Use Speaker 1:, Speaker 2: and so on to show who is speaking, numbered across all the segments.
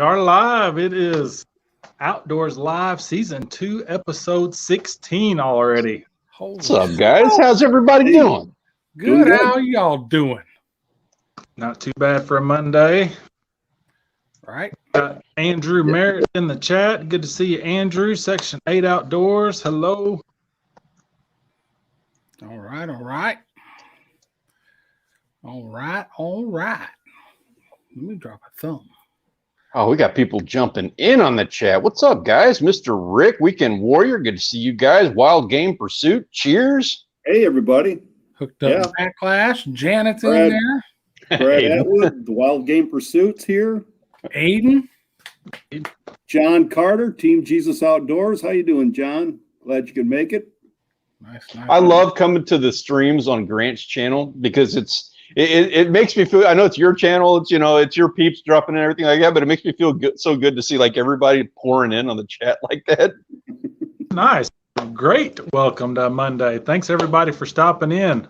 Speaker 1: are live. It is Outdoors Live Season 2, Episode 16 already.
Speaker 2: What's up, guys? How's everybody doing?
Speaker 3: Good. How y'all doing?
Speaker 1: Not too bad for a Monday.
Speaker 3: Right.
Speaker 1: Got Andrew Merritt in the chat. Good to see you, Andrew. Section 8 Outdoors. Hello.
Speaker 3: All right. Let me drop a thumb.
Speaker 2: Oh, we got people jumping in on the chat. What's up, guys? Mr. Rick, Weekend Warrior. Good to see you guys. Wild Game Pursuit. Cheers.
Speaker 4: Hey, everybody.
Speaker 3: Hooked up Backlash. Janet's in there.
Speaker 4: Brad Atwood, the Wild Game Pursuits here.
Speaker 3: Aiden.
Speaker 4: John Carter, Team Jesus Outdoors. How you doing, John? Glad you could make it.
Speaker 3: Nice.
Speaker 2: I love coming to the streams on Grant's channel because it makes me feel, I know it's your channel, it's your peeps dropping in and everything like that, but it makes me feel good, so good to see like everybody pouring in on the chat like that.
Speaker 1: Nice. Great. Welcome to Monday. Thanks everybody for stopping in.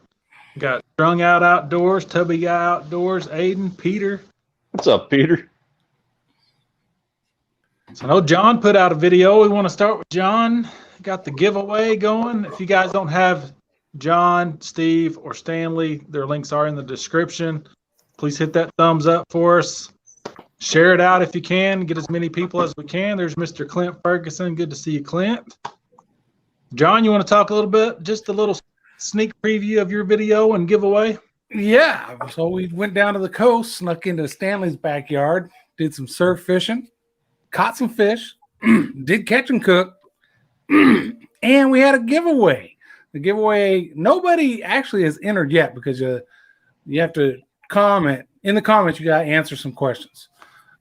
Speaker 1: Got Strung Out Outdoors, Tubby Guy Outdoors, Aiden, Peter.
Speaker 2: What's up, Peter?
Speaker 1: So I know John put out a video. We want to start with John. Got the giveaway going. If you guys don't have John, Steve, or Stanley, their links are in the description. Please hit that thumbs up for us. Share it out if you can. Get as many people as we can. There's Mr. Clint Ferguson. Good to see you, Clint. John, you want to talk a little bit? Just a little sneak preview of your video and giveaway?
Speaker 3: Yeah. So we went down to the coast, snuck into Stanley's backyard, did some surf fishing, caught some fish, did catch and cook, and we had a giveaway. The giveaway, nobody actually has entered yet because you have to comment. In the comments, you got to answer some questions.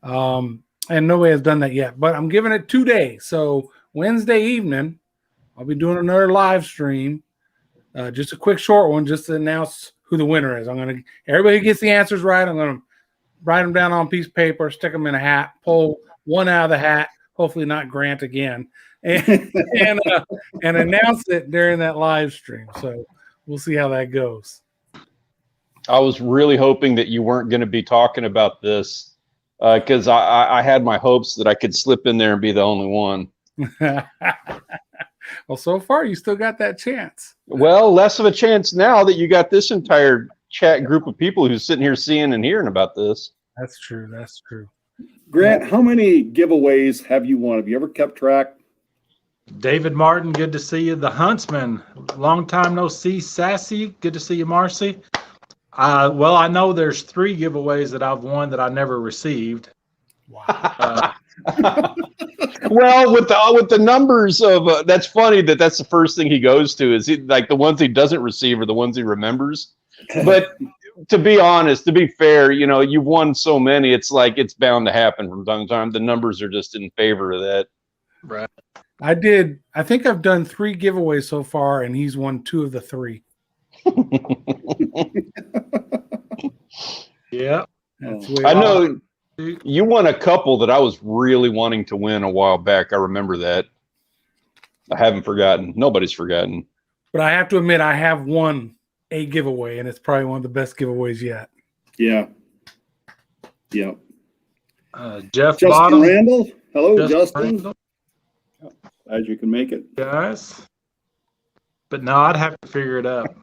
Speaker 3: And nobody has done that yet. But I'm giving it 2 days. So Wednesday evening, I'll be doing another live stream. Just a quick short one just to announce who the winner is. Everybody gets the answers right. I'm going to write them down on a piece of paper, stick them in a hat, pull one out of the hat, hopefully not Grant again, and announce it during that live stream. So we'll see how that goes.
Speaker 2: I was really hoping that you weren't going to be talking about this because I had my hopes that I could slip in there and be the only one.
Speaker 3: Well, so far you still got that chance.
Speaker 2: Well, less of a chance now that you got this entire chat group of people who's sitting here seeing and hearing about this.
Speaker 3: That's true.
Speaker 4: Grant, how many giveaways have you won? Have you ever kept track?
Speaker 1: David Martin, good to see you. The Huntsman, long time no see. Sassy, good to see you, Marcy. Well, I know there's 3 giveaways that I've won that I never received.
Speaker 3: Wow.
Speaker 2: Well, with the numbers of that's funny that's the first thing he goes to is like the ones he doesn't receive are the ones he remembers. But to be honest, to be fair, you've won so many, it's like it's bound to happen from time to time. The numbers are just in favor of that.
Speaker 1: Right.
Speaker 3: I think I've done 3 giveaways so far, and he's won 2 of the 3.
Speaker 1: Yeah.
Speaker 2: I know you won a couple that I was really wanting to win a while back. I remember that. I haven't forgotten. Nobody's forgotten.
Speaker 3: But I have to admit, I have won a giveaway, and it's probably one of the best giveaways yet.
Speaker 4: Yeah.
Speaker 1: Justin
Speaker 4: Bottom. Randall. Hello, Justin.
Speaker 1: Randall.
Speaker 4: Glad you can make it,
Speaker 1: guys. But no, I'd have to figure it out.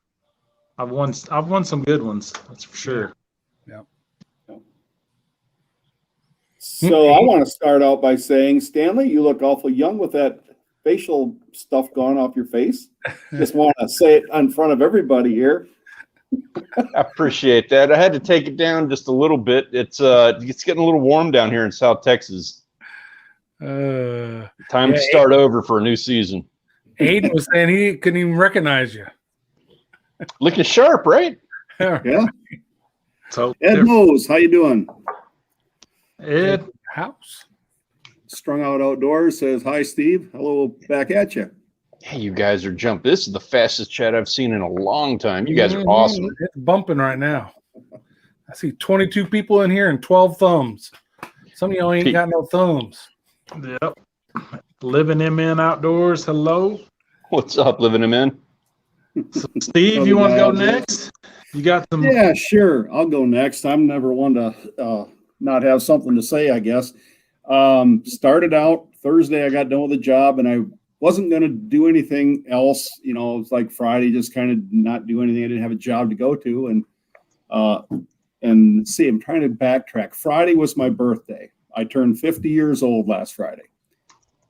Speaker 1: I've won some good ones, that's for sure.
Speaker 3: Yeah.
Speaker 4: So I want to start out by saying, Stanley, you look awful young with that facial stuff going off your face. Just want to say it in front of everybody here.
Speaker 2: I appreciate that. I had to take it down just a little bit. It's getting a little warm down here in South Texas. Time to start over for a new season.
Speaker 3: Aiden was saying he couldn't even recognize you.
Speaker 2: Looking sharp, right?
Speaker 4: Yeah.
Speaker 1: So
Speaker 4: Ed Mose, how you doing?
Speaker 1: Ed
Speaker 3: House.
Speaker 4: Strung Out Outdoors says, hi, Steve. Hello, back at you.
Speaker 2: Hey, you guys are jumping. This is the fastest chat I've seen in a long time. You guys are awesome.
Speaker 3: It's bumping right now. I see 22 people in here and 12 thumbs. Some of y'all ain't got no thumbs.
Speaker 1: Yep. Living MN Outdoors. Hello.
Speaker 2: What's up, Living MN?
Speaker 1: So Steve, you want to go next? You got some?
Speaker 4: Yeah, sure. I'll go next. I'm never one to not have something to say, I guess. Started out Thursday. I got done with the job, and I wasn't going to do anything else. You know, it was like Friday, just kind of not do anything. I didn't have a job to go to, and see, I'm trying to backtrack. Friday was my birthday. I turned 50 years old last Friday,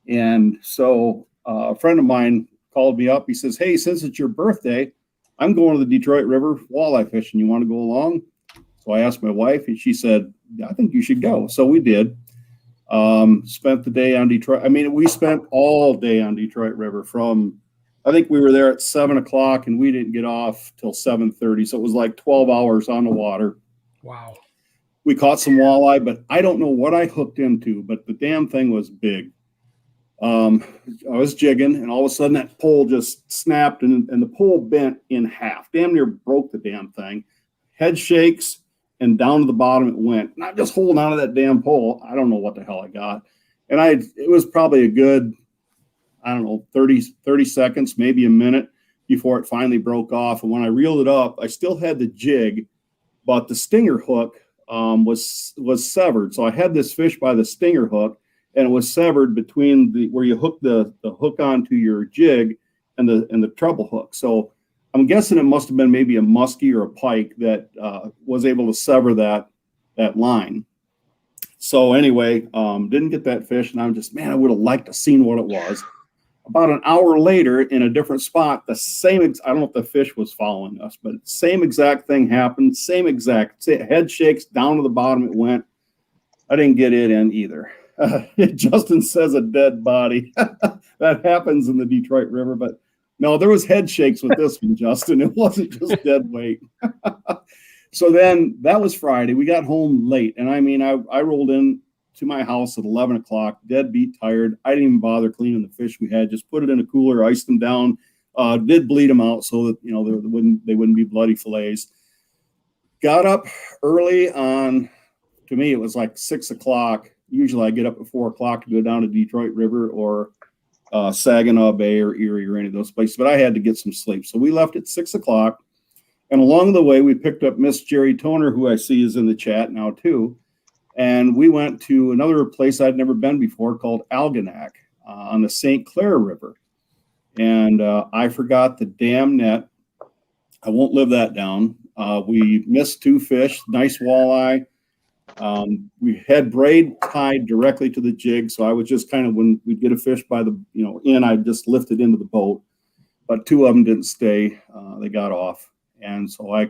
Speaker 4: and so a friend of mine called me up. He says, "Hey, since it's your birthday, I'm going to the Detroit River walleye fishing. You want to go along?" So I asked my wife, and she said, "I think you should go." So we did. Spent the day on Detroit. I mean, we spent all day on Detroit River from, I think we were there at 7 o'clock and we didn't get off till 7:30. So it was like 12 hours on the water.
Speaker 3: Wow.
Speaker 4: We caught some walleye, but I don't know what I hooked into, but the damn thing was big. I was jigging, and all of a sudden that pole just snapped, and the pole bent in half. Damn near broke the damn thing. Head shakes, and down to the bottom it went. Not just holding on to that damn pole. I don't know what the hell I got. And it was probably a good, I don't know, 30 seconds, maybe a minute before it finally broke off. And when I reeled it up, I still had the jig, but the stinger hook was severed. So I had this fish by the stinger hook, and it was severed between where you hook the hook onto your jig and the treble hook. So I'm guessing it must have been maybe a muskie or a pike that was able to sever that line. So anyway, didn't get that fish, and I'm just, man, I would have liked to have seen what it was. About an hour later, in a different spot, I don't know if the fish was following us, but same exact thing happened. Same exact head shakes, down to the bottom it went. I didn't get it in either. Justin says a dead body. That happens in the Detroit River, but no, there was head shakes with this one, Justin. It wasn't just dead weight. So then that was Friday. We got home late, and I mean, I rolled in to my house at 11 o'clock, dead beat tired. I didn't even bother cleaning the fish we had. Just put it in a cooler, iced them down, did bleed them out so that, you know, they wouldn't be bloody fillets. Got up early on. To me, it was like 6 o'clock. Usually I get up at 4 o'clock to go down to Detroit River or Saginaw Bay or Erie or any of those places, but I had to get some sleep. So we left at 6 o'clock, and along the way, we picked up Miss Jerry Toner, who I see is in the chat now too, and we went to another place I'd never been before called Algonac on the St. Clair River, and I forgot the damn net. I won't live that down. We missed 2 fish, nice walleye. We had braid tied directly to the jig, so I was just kind of, when we'd get a fish by the, you know, I'd just lift it into the boat, but 2 of them didn't stay. They got off, and so I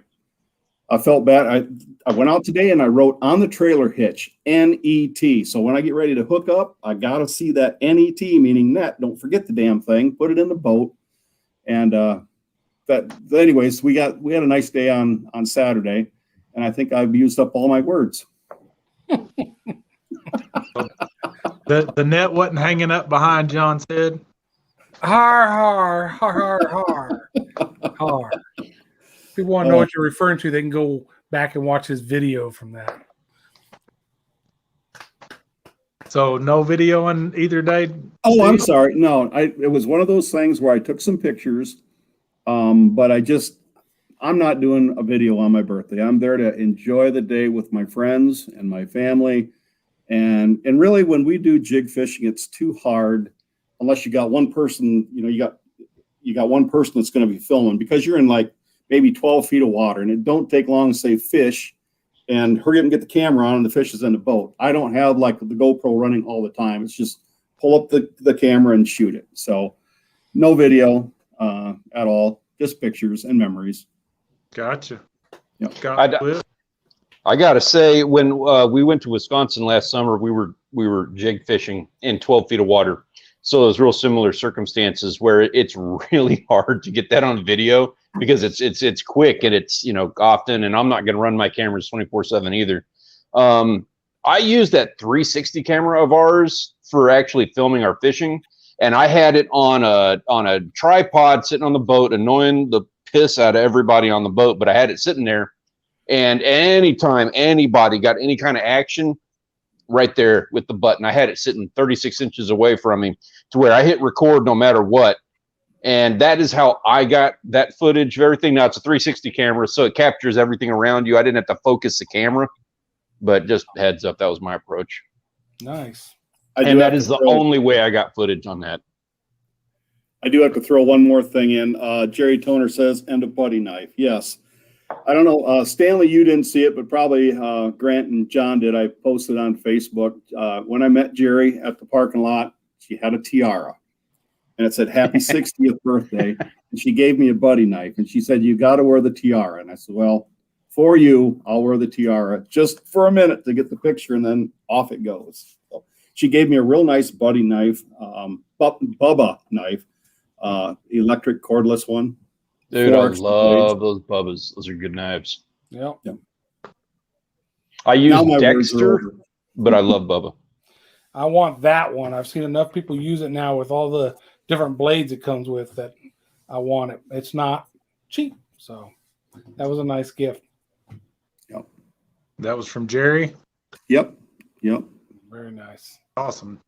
Speaker 4: felt bad. I went out today and I wrote on the trailer hitch NET. So when I get ready to hook up, I gotta see that NET, meaning net. Don't forget the damn thing. Put it in the boat, and anyways, we had a nice day on Saturday, and I think I've used up all my words.
Speaker 1: The net wasn't hanging up behind John's head.
Speaker 3: Har, har, har, har, har, har. If people want to know what you're referring to, they can go back and watch his video from that.
Speaker 1: So no video on either day?
Speaker 4: Oh, I'm sorry. No, it was one of those things where I took some pictures, but I'm not doing a video on my birthday. I'm there to enjoy the day with my friends and my family. And really, when we do jig fishing, it's too hard unless you got one person, you know, you got one person that's going to be filming, because you're in like maybe 12 feet of water, and it don't take long to say fish and hurry up and get the camera on, and the fish is in the boat. I don't have like the GoPro running all the time. It's just pull up the camera and shoot it. So no video at all, just pictures and memories.
Speaker 1: Gotcha.
Speaker 4: Yep.
Speaker 2: I gotta say, when we went to Wisconsin last summer, we were jig fishing in 12 feet of water. So it was real similar circumstances where it's really hard to get that on video, because it's quick and it's, you know, often, and I'm not going to run my cameras 24/7 either. I use that 360 camera of ours for actually filming our fishing, and I had it on a tripod sitting on the boat, annoying the piss out of everybody on the boat, but I had it sitting there, and anytime anybody got any kind of action, right there with the button, I had it sitting 36 inches away from me, to where I hit record no matter what. And that is how I got that footage of everything. Now it's a 360 camera, so it captures everything around you. I didn't have to focus the camera, but just heads up, that was my approach.
Speaker 3: Nice.
Speaker 2: And that is the only way I got footage on that.
Speaker 4: I do have to throw one more thing in. Jerry Toner says, "And a buddy knife." Yes. I don't know, Stanley, you didn't see it, but probably Grant and John did. I posted on Facebook. When I met Jerry at the parking lot, she had a tiara, and it said "Happy 60th birthday." And she gave me a buddy knife, and she said, "You got to wear the tiara." And I said, "Well, for you, I'll wear the tiara just for a minute to get the picture, and then off it goes." So she gave me a real nice buddy knife, Bubba knife, electric cordless one.
Speaker 2: Dude, I love those Bubbas. Those are good knives.
Speaker 3: Yep.
Speaker 2: I use Dexter, but I love Bubba.
Speaker 3: I want that one. I've seen enough people use it now with all the different blades it comes with that I want it. It's not cheap. So that was a nice gift.
Speaker 4: Yep.
Speaker 1: That was from Jerry.
Speaker 4: Yep.
Speaker 3: Very nice.
Speaker 1: Awesome.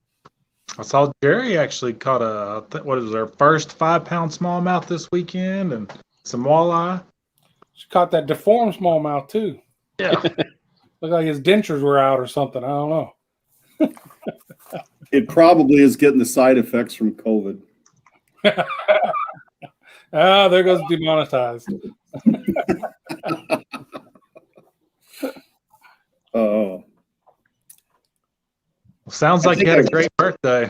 Speaker 1: I saw Jerry actually caught what was our first 5-pound smallmouth this weekend and some walleye.
Speaker 3: She caught that deformed smallmouth too.
Speaker 1: Yeah.
Speaker 3: Looked like his dentures were out or something. I don't know.
Speaker 4: It probably is getting the side effects from COVID.
Speaker 3: There goes demonetized.
Speaker 4: Oh.
Speaker 1: Sounds like you had a great birthday.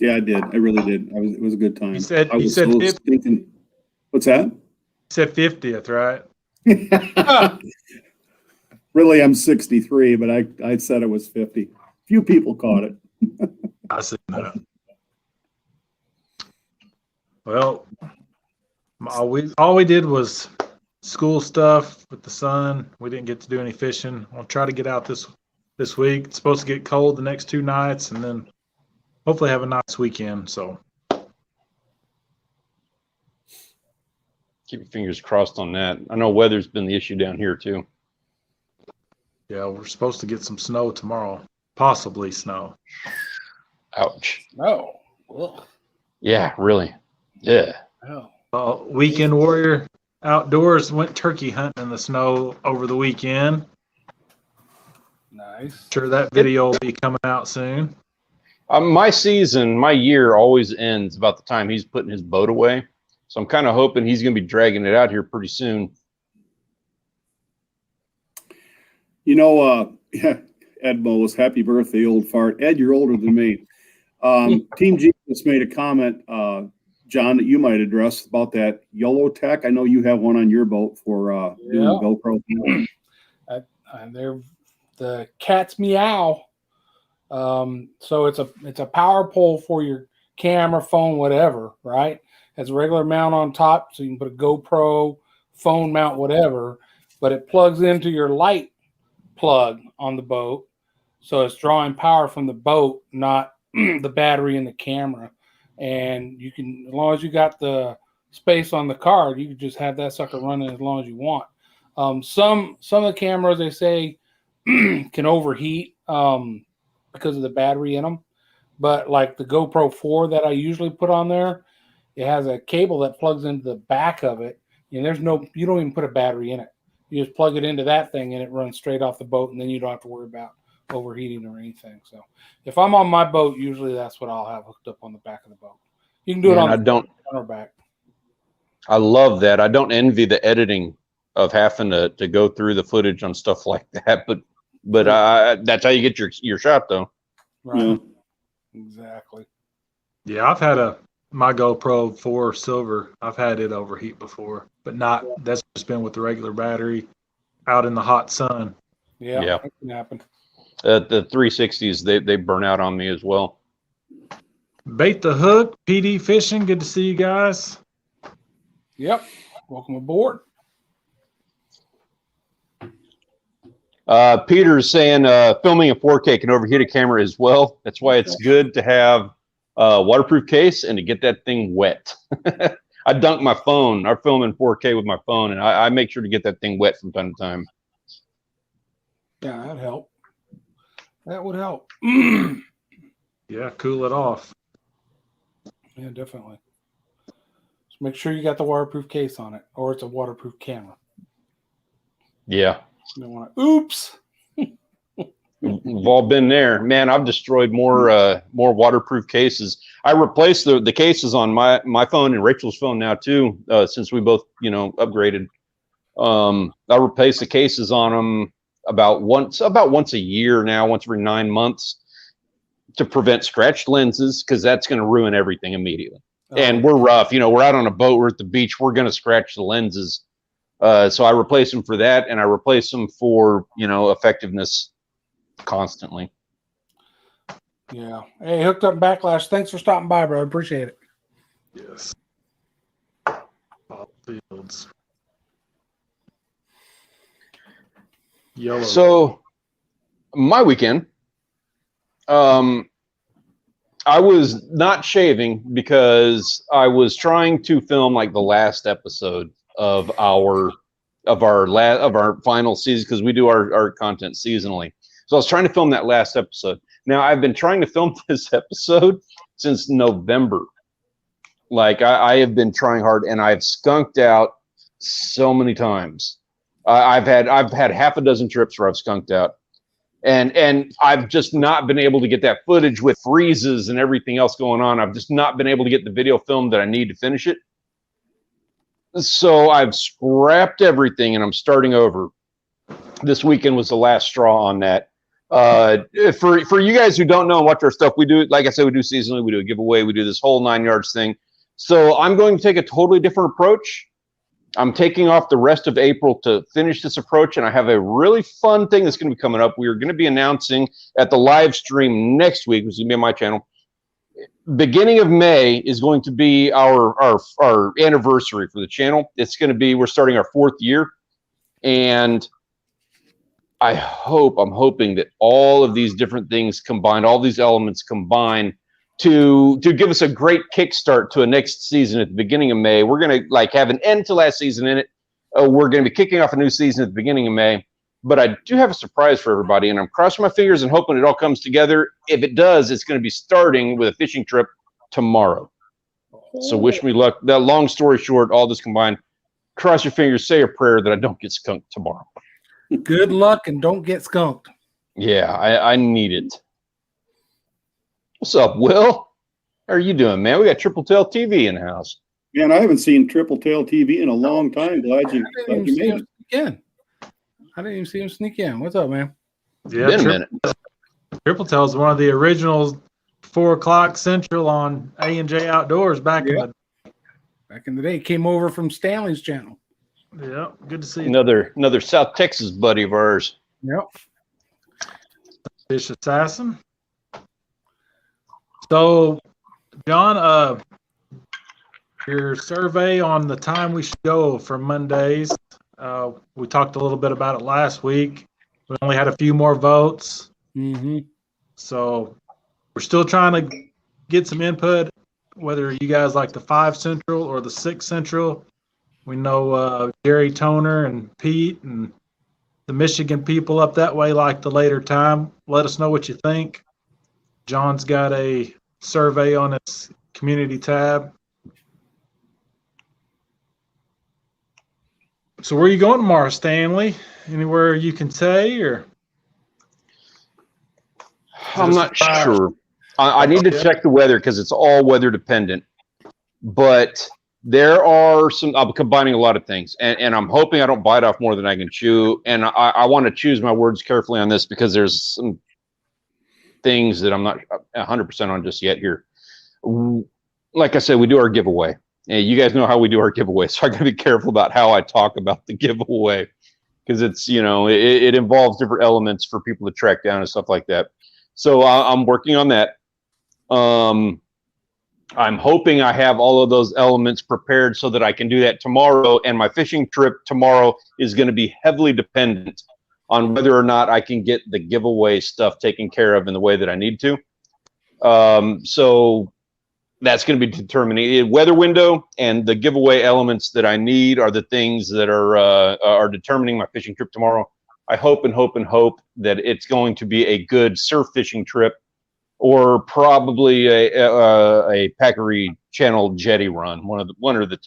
Speaker 4: Yeah, I did. I really did. It was a good time.
Speaker 1: You said 50th?
Speaker 4: Thinking, what's that?
Speaker 1: You said 50th, right?
Speaker 4: Really, I'm 63, but I said it was 50. Few people caught it.
Speaker 1: I see that. Well, all we did was school stuff with the sun. We didn't get to do any fishing. I'll try to get out this week. It's supposed to get cold the next 2 nights, and then hopefully have a nice weekend. So
Speaker 2: keep your fingers crossed on that. I know weather's been the issue down here too.
Speaker 1: Yeah, we're supposed to get some snow tomorrow, possibly snow.
Speaker 2: Ouch.
Speaker 3: No. Ugh.
Speaker 2: Yeah, really. Yeah.
Speaker 3: Oh.
Speaker 1: Weekend Warrior Outdoors went turkey hunting in the snow over the weekend.
Speaker 3: Nice.
Speaker 1: Sure, that video will be coming out soon.
Speaker 2: My year always ends about the time he's putting his boat away. So I'm kind of hoping he's going to be dragging it out here pretty soon.
Speaker 4: You know, Ed Bowles, happy birthday, old fart. Ed, you're older than me. Team G just made a comment, John, that you might address about that Yellow Tech. I know you have one on your boat for doing GoPro.
Speaker 3: They're the cat's meow. So it's a power pole for your camera, phone, whatever, right? Has a regular mount on top, so you can put a GoPro, phone mount, whatever, but it plugs into your light plug on the boat. So it's drawing power from the boat, not the battery in the camera. And you can, as long as you got the space on the card, you can just have that sucker running as long as you want. Some of the cameras, they say, can overheat because of the battery in them. But like the GoPro 4 that I usually put on there, it has a cable that plugs into the back of it. And you don't even put a battery in it. You just plug it into that thing and it runs straight off the boat, and then you don't have to worry about overheating or anything. So if I'm on my boat, usually that's what I'll have hooked up on the back of the boat. You can do it on the back.
Speaker 2: I love that. I don't envy the editing of having to go through the footage on stuff like that, but that's how you get your shot though.
Speaker 3: Right.
Speaker 4: Yeah.
Speaker 3: Exactly.
Speaker 1: Yeah, I've had my GoPro 4 Silver. I've had it overheat before, but that's just been with the regular battery out in the hot sun.
Speaker 3: Yeah. That can happen.
Speaker 2: The 360s, they burn out on me as well.
Speaker 1: Bait the Hook, PD Fishing. Good to see you guys.
Speaker 3: Yep. Welcome aboard.
Speaker 2: Peter's saying filming a 4K can overheat a camera as well. That's why it's good to have a waterproof case and to get that thing wet. I dunk my phone. I film in 4K with my phone, and I make sure to get that thing wet from time to time.
Speaker 3: Yeah, that'd help. That would help.
Speaker 1: Yeah, cool it off.
Speaker 3: Yeah, definitely. Just make sure you got the waterproof case on it, or it's a waterproof camera.
Speaker 2: Yeah.
Speaker 3: You don't want to, oops.
Speaker 2: We've all been there, man. I've destroyed more waterproof cases. I replaced the cases on my phone and Rachel's phone now too, since we both upgraded. I replace the cases on them about once a year now, once every 9 months, to prevent scratched lenses, because that's going to ruin everything immediately. And we're rough, we're out on a boat, we're at the beach, we're going to scratch the lenses. So I replace them for that, and I replace them for effectiveness constantly.
Speaker 3: Yeah. Hey, Hooked Up Backlash, thanks for stopping by, bro. I appreciate it.
Speaker 1: Yes. All fields. Yellow.
Speaker 2: So my weekend, I was not shaving because I was trying to film like the last episode of our final season, because we do our content seasonally. So I was trying to film that last episode. Now I've been trying to film this episode since November. Like I have been trying hard, and I've skunked out so many times. I've had half a dozen trips where I've skunked out, and I've just not been able to get that footage with freezes and everything else going on. I've just not been able to get the video filmed that I need to finish it. So I've scrapped everything, and I'm starting over. This weekend was the last straw on that. For you guys who don't know and watch our stuff, we do, like I said, we do seasonally, we do a giveaway, we do this whole 9 yards thing. So I'm going to take a totally different approach. I'm taking off the rest of April to finish this approach, and I have a really fun thing that's going to be coming up. We are going to be announcing at the live stream next week, which is going to be on my channel. Beginning of May is going to be our anniversary for the channel. It's going to be, we're starting our 4th year, and I'm hoping that all of these different things combined, all these elements combine to give us a great kickstart to a next season at the beginning of May. We're going to have an end to last season in it. We're going to be kicking off a new season at the beginning of May. But I do have a surprise for everybody, and I'm crossing my fingers and hoping it all comes together. If it does, it's going to be starting with a fishing trip tomorrow. So wish me luck. That long story short, all this combined, cross your fingers, say a prayer that I don't get skunked tomorrow.
Speaker 3: Good luck, and don't get skunked.
Speaker 2: Yeah, I need it. What's up, Will? How are you doing, man? We got Triple Tail TV in the house.
Speaker 4: Man, I haven't seen Triple Tail TV in a long time. Glad you made it.
Speaker 3: I didn't even see him sneak in. What's up, man?
Speaker 1: Yeah,
Speaker 2: been a minute.
Speaker 1: Triple Tail is one of the originals, 4 o'clock Central on A&J Outdoors back in
Speaker 3: the day. Came over from Stanley's channel.
Speaker 1: Yeah, good to see you.
Speaker 2: Another South Texas buddy of ours.
Speaker 3: Yep.
Speaker 1: Fish Assassin. So, John, your survey on the time we should go for Mondays. We talked a little bit about it last week. We only had a few more votes.
Speaker 3: Mm-hmm.
Speaker 1: So we're still trying to get some input, whether you guys like the 5 Central or the 6 Central. We know Jerry Toner and Pete and the Michigan people up that way like the later time. Let us know what you think. John's got a survey on his community tab. So where are you going tomorrow, Stanley? Anywhere you can say, or?
Speaker 2: I'm not sure. I need to check the weather because it's all weather dependent. But there are some, I'm combining a lot of things. And I'm hoping I don't bite off more than I can chew. And I want to choose my words carefully on this because there's some things that I'm not 100% on just yet here. Like I said, we do our giveaway. And you guys know how we do our giveaway, so I got to be careful about how I talk about the giveaway because it's, it involves different elements for people to track down and stuff like that. So I'm working on that. I'm hoping I have all of those elements prepared so that I can do that tomorrow. And my fishing trip tomorrow is going to be heavily dependent on whether or not I can get the giveaway stuff taken care of in the way that I need to. So that's going to be determining weather window, and the giveaway elements that I need are the things that are determining my fishing trip tomorrow. I hope and hope and hope that it's going to be a good surf fishing trip, or probably a Packery Channel jetty run. One of the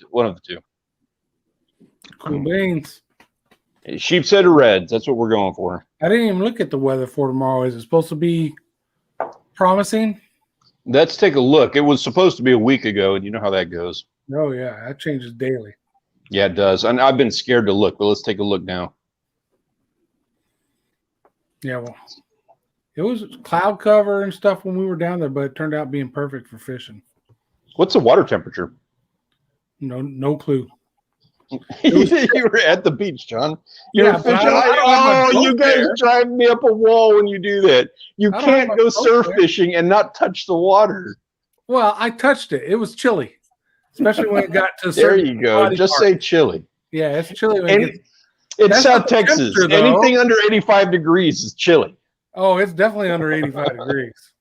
Speaker 2: two.
Speaker 3: Cool beans.
Speaker 2: Sheepshead or Reds. That's what we're going for.
Speaker 3: I didn't even look at the weather for tomorrow. Is it supposed to be promising?
Speaker 2: Let's take a look. It was supposed to be a week ago, and you know how that goes.
Speaker 3: Oh, yeah. That changes daily.
Speaker 2: Yeah, it does. And I've been scared to look, but let's take a look now.
Speaker 3: Yeah, well, it was cloud cover and stuff when we were down there, but it turned out being perfect for fishing.
Speaker 2: What's the water temperature?
Speaker 3: No clue.
Speaker 2: You were at the beach, John. You're
Speaker 3: Yeah,
Speaker 2: fishing.
Speaker 3: I don't have my
Speaker 2: You
Speaker 3: boat
Speaker 2: guys
Speaker 3: there.
Speaker 2: drive me up a wall when you do that. You
Speaker 3: I don't
Speaker 2: can't
Speaker 3: have my
Speaker 2: go
Speaker 3: boat
Speaker 2: surf
Speaker 3: there.
Speaker 2: fishing and not touch the water.
Speaker 3: Well, I touched it. It was chilly, especially when it got to
Speaker 2: There
Speaker 3: certain
Speaker 2: you go.
Speaker 3: body
Speaker 2: Just
Speaker 3: parts.
Speaker 2: say chilly.
Speaker 3: Yeah, it's chilly when
Speaker 2: And
Speaker 3: it gets.
Speaker 2: it's
Speaker 3: That's
Speaker 2: South
Speaker 3: not the
Speaker 2: Texas.
Speaker 3: temperature, though.
Speaker 2: Anything under 85 degrees is chilly.
Speaker 3: Oh, it's definitely under 85 degrees.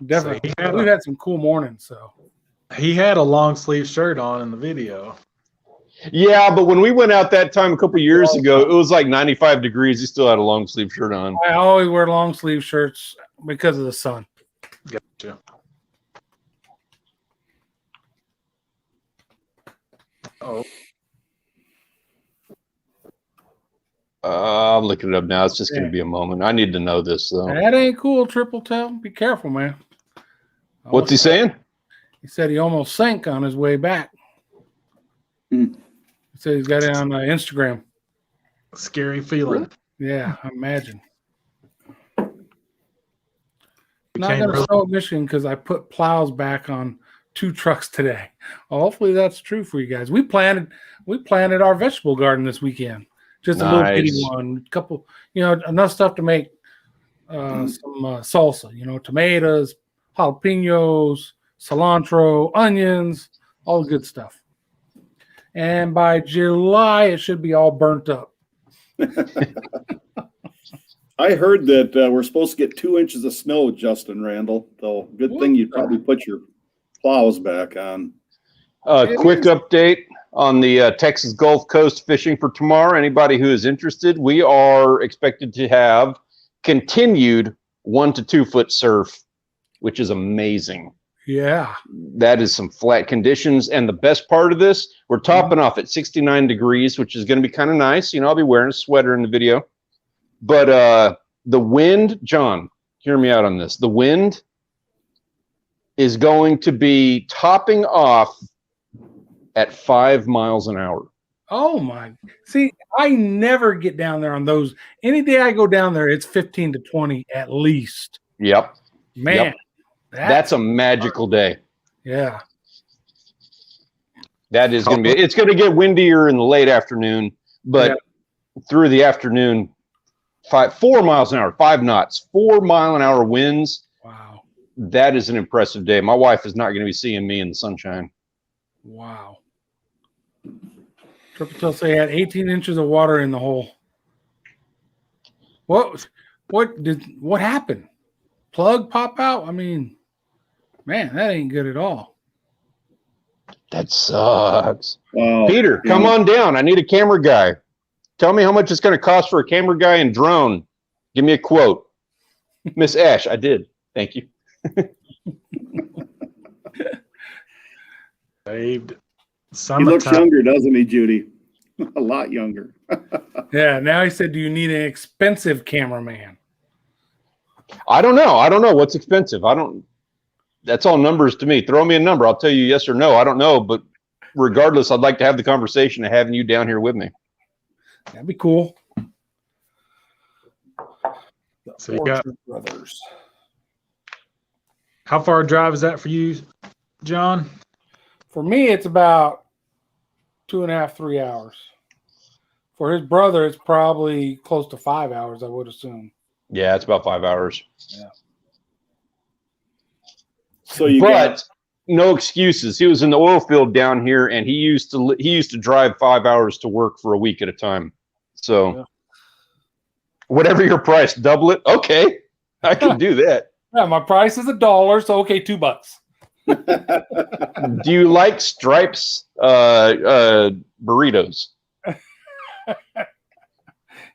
Speaker 3: Definitely.
Speaker 1: So
Speaker 3: We've had some cool mornings, so.
Speaker 1: He had a long sleeve shirt on in the video.
Speaker 2: Yeah, but when we went out that time a couple years ago, it was like 95 degrees. He still had a long sleeve shirt on.
Speaker 3: I always wear long sleeve shirts because of the sun.
Speaker 1: Gotcha. Oh,
Speaker 2: I'm looking it up now. It's just going to be a moment. I need to know this, though.
Speaker 3: That ain't cool, Triple Tail. Be careful, man.
Speaker 2: What's he saying?
Speaker 3: He said he almost sank on his way back.
Speaker 4: Hmm.
Speaker 3: He said he's got it on Instagram.
Speaker 1: scary feeling.
Speaker 3: Yeah, I imagine. Not
Speaker 1: Became
Speaker 3: going to
Speaker 1: really-
Speaker 3: snow at Michigan because I put plows back on 2 trucks today. Well, hopefully that's true for you guys. We planted our vegetable garden this weekend. Just a little bitty
Speaker 2: Nice.
Speaker 3: one, couple, enough stuff to make some salsa. Tomatoes, jalapenos, cilantro, onions, all the good stuff. And by July, it should be all burnt up.
Speaker 4: I heard that we're supposed to get 2 inches of snow, Justin Randall. So good thing you probably put your plows back on.
Speaker 2: Quick update on the Texas Gulf Coast fishing for tomorrow. Anybody who is interested, we are expected to have continued 1 to 2 foot surf, which is amazing.
Speaker 3: Yeah.
Speaker 2: That is some flat conditions. And the best part of this, we're topping off at 69 degrees, which is going to be kind of nice. I'll be wearing a sweater in the video. But the wind, John, hear me out on this. The wind is going to be topping off at 5 miles an hour.
Speaker 3: Oh my! See, I never get down there on those. Any day I go down there, it's 15 to 20 at least.
Speaker 2: Yep.
Speaker 3: Man,
Speaker 2: Yep. That's a magical day.
Speaker 3: Yeah.
Speaker 2: That is going to be, it's going to get windier in the late afternoon, but through the afternoon, 4 miles an hour, 5 knots, 4 mile an hour winds.
Speaker 3: Wow.
Speaker 2: That is an impressive day. My wife is not going to be seeing me in the sunshine.
Speaker 3: Wow. Triple Tail say had 18 inches of water in the hole. What happened? Plug pop out? I mean, man, that ain't good at all.
Speaker 2: That sucks.
Speaker 4: Wow.
Speaker 2: Peter, come on down. I need a camera guy. Tell me how much it's going to cost for a camera guy and drone. Give me a quote. Miss Ash, I did. Thank you.
Speaker 1: Saved.
Speaker 4: He looks
Speaker 1: Summertime.
Speaker 4: younger, doesn't he, Judy? A lot younger.
Speaker 3: Yeah, now he said, do you need an expensive cameraman?
Speaker 2: I don't know. I don't know what's expensive. That's all numbers to me. Throw me a number. I'll tell you yes or no. I don't know. But regardless, I'd like to have the conversation of having you down here with me.
Speaker 3: That'd be cool.
Speaker 1: So you got,
Speaker 3: Orchard Brothers.
Speaker 1: how far a drive is that for you, John?
Speaker 3: For me, it's about 2.5, 3 hours. For his brother, it's probably close to 5 hours, I would assume.
Speaker 2: Yeah, it's about 5 hours.
Speaker 4: So you
Speaker 2: But no excuses. He was in the oil field down here, and he used to drive 5 hours to work for a week at a time. So whatever your price, double it. Okay, I can do that.
Speaker 3: Yeah, my price is $1, so okay, $2.
Speaker 2: Do you like Stripes burritos?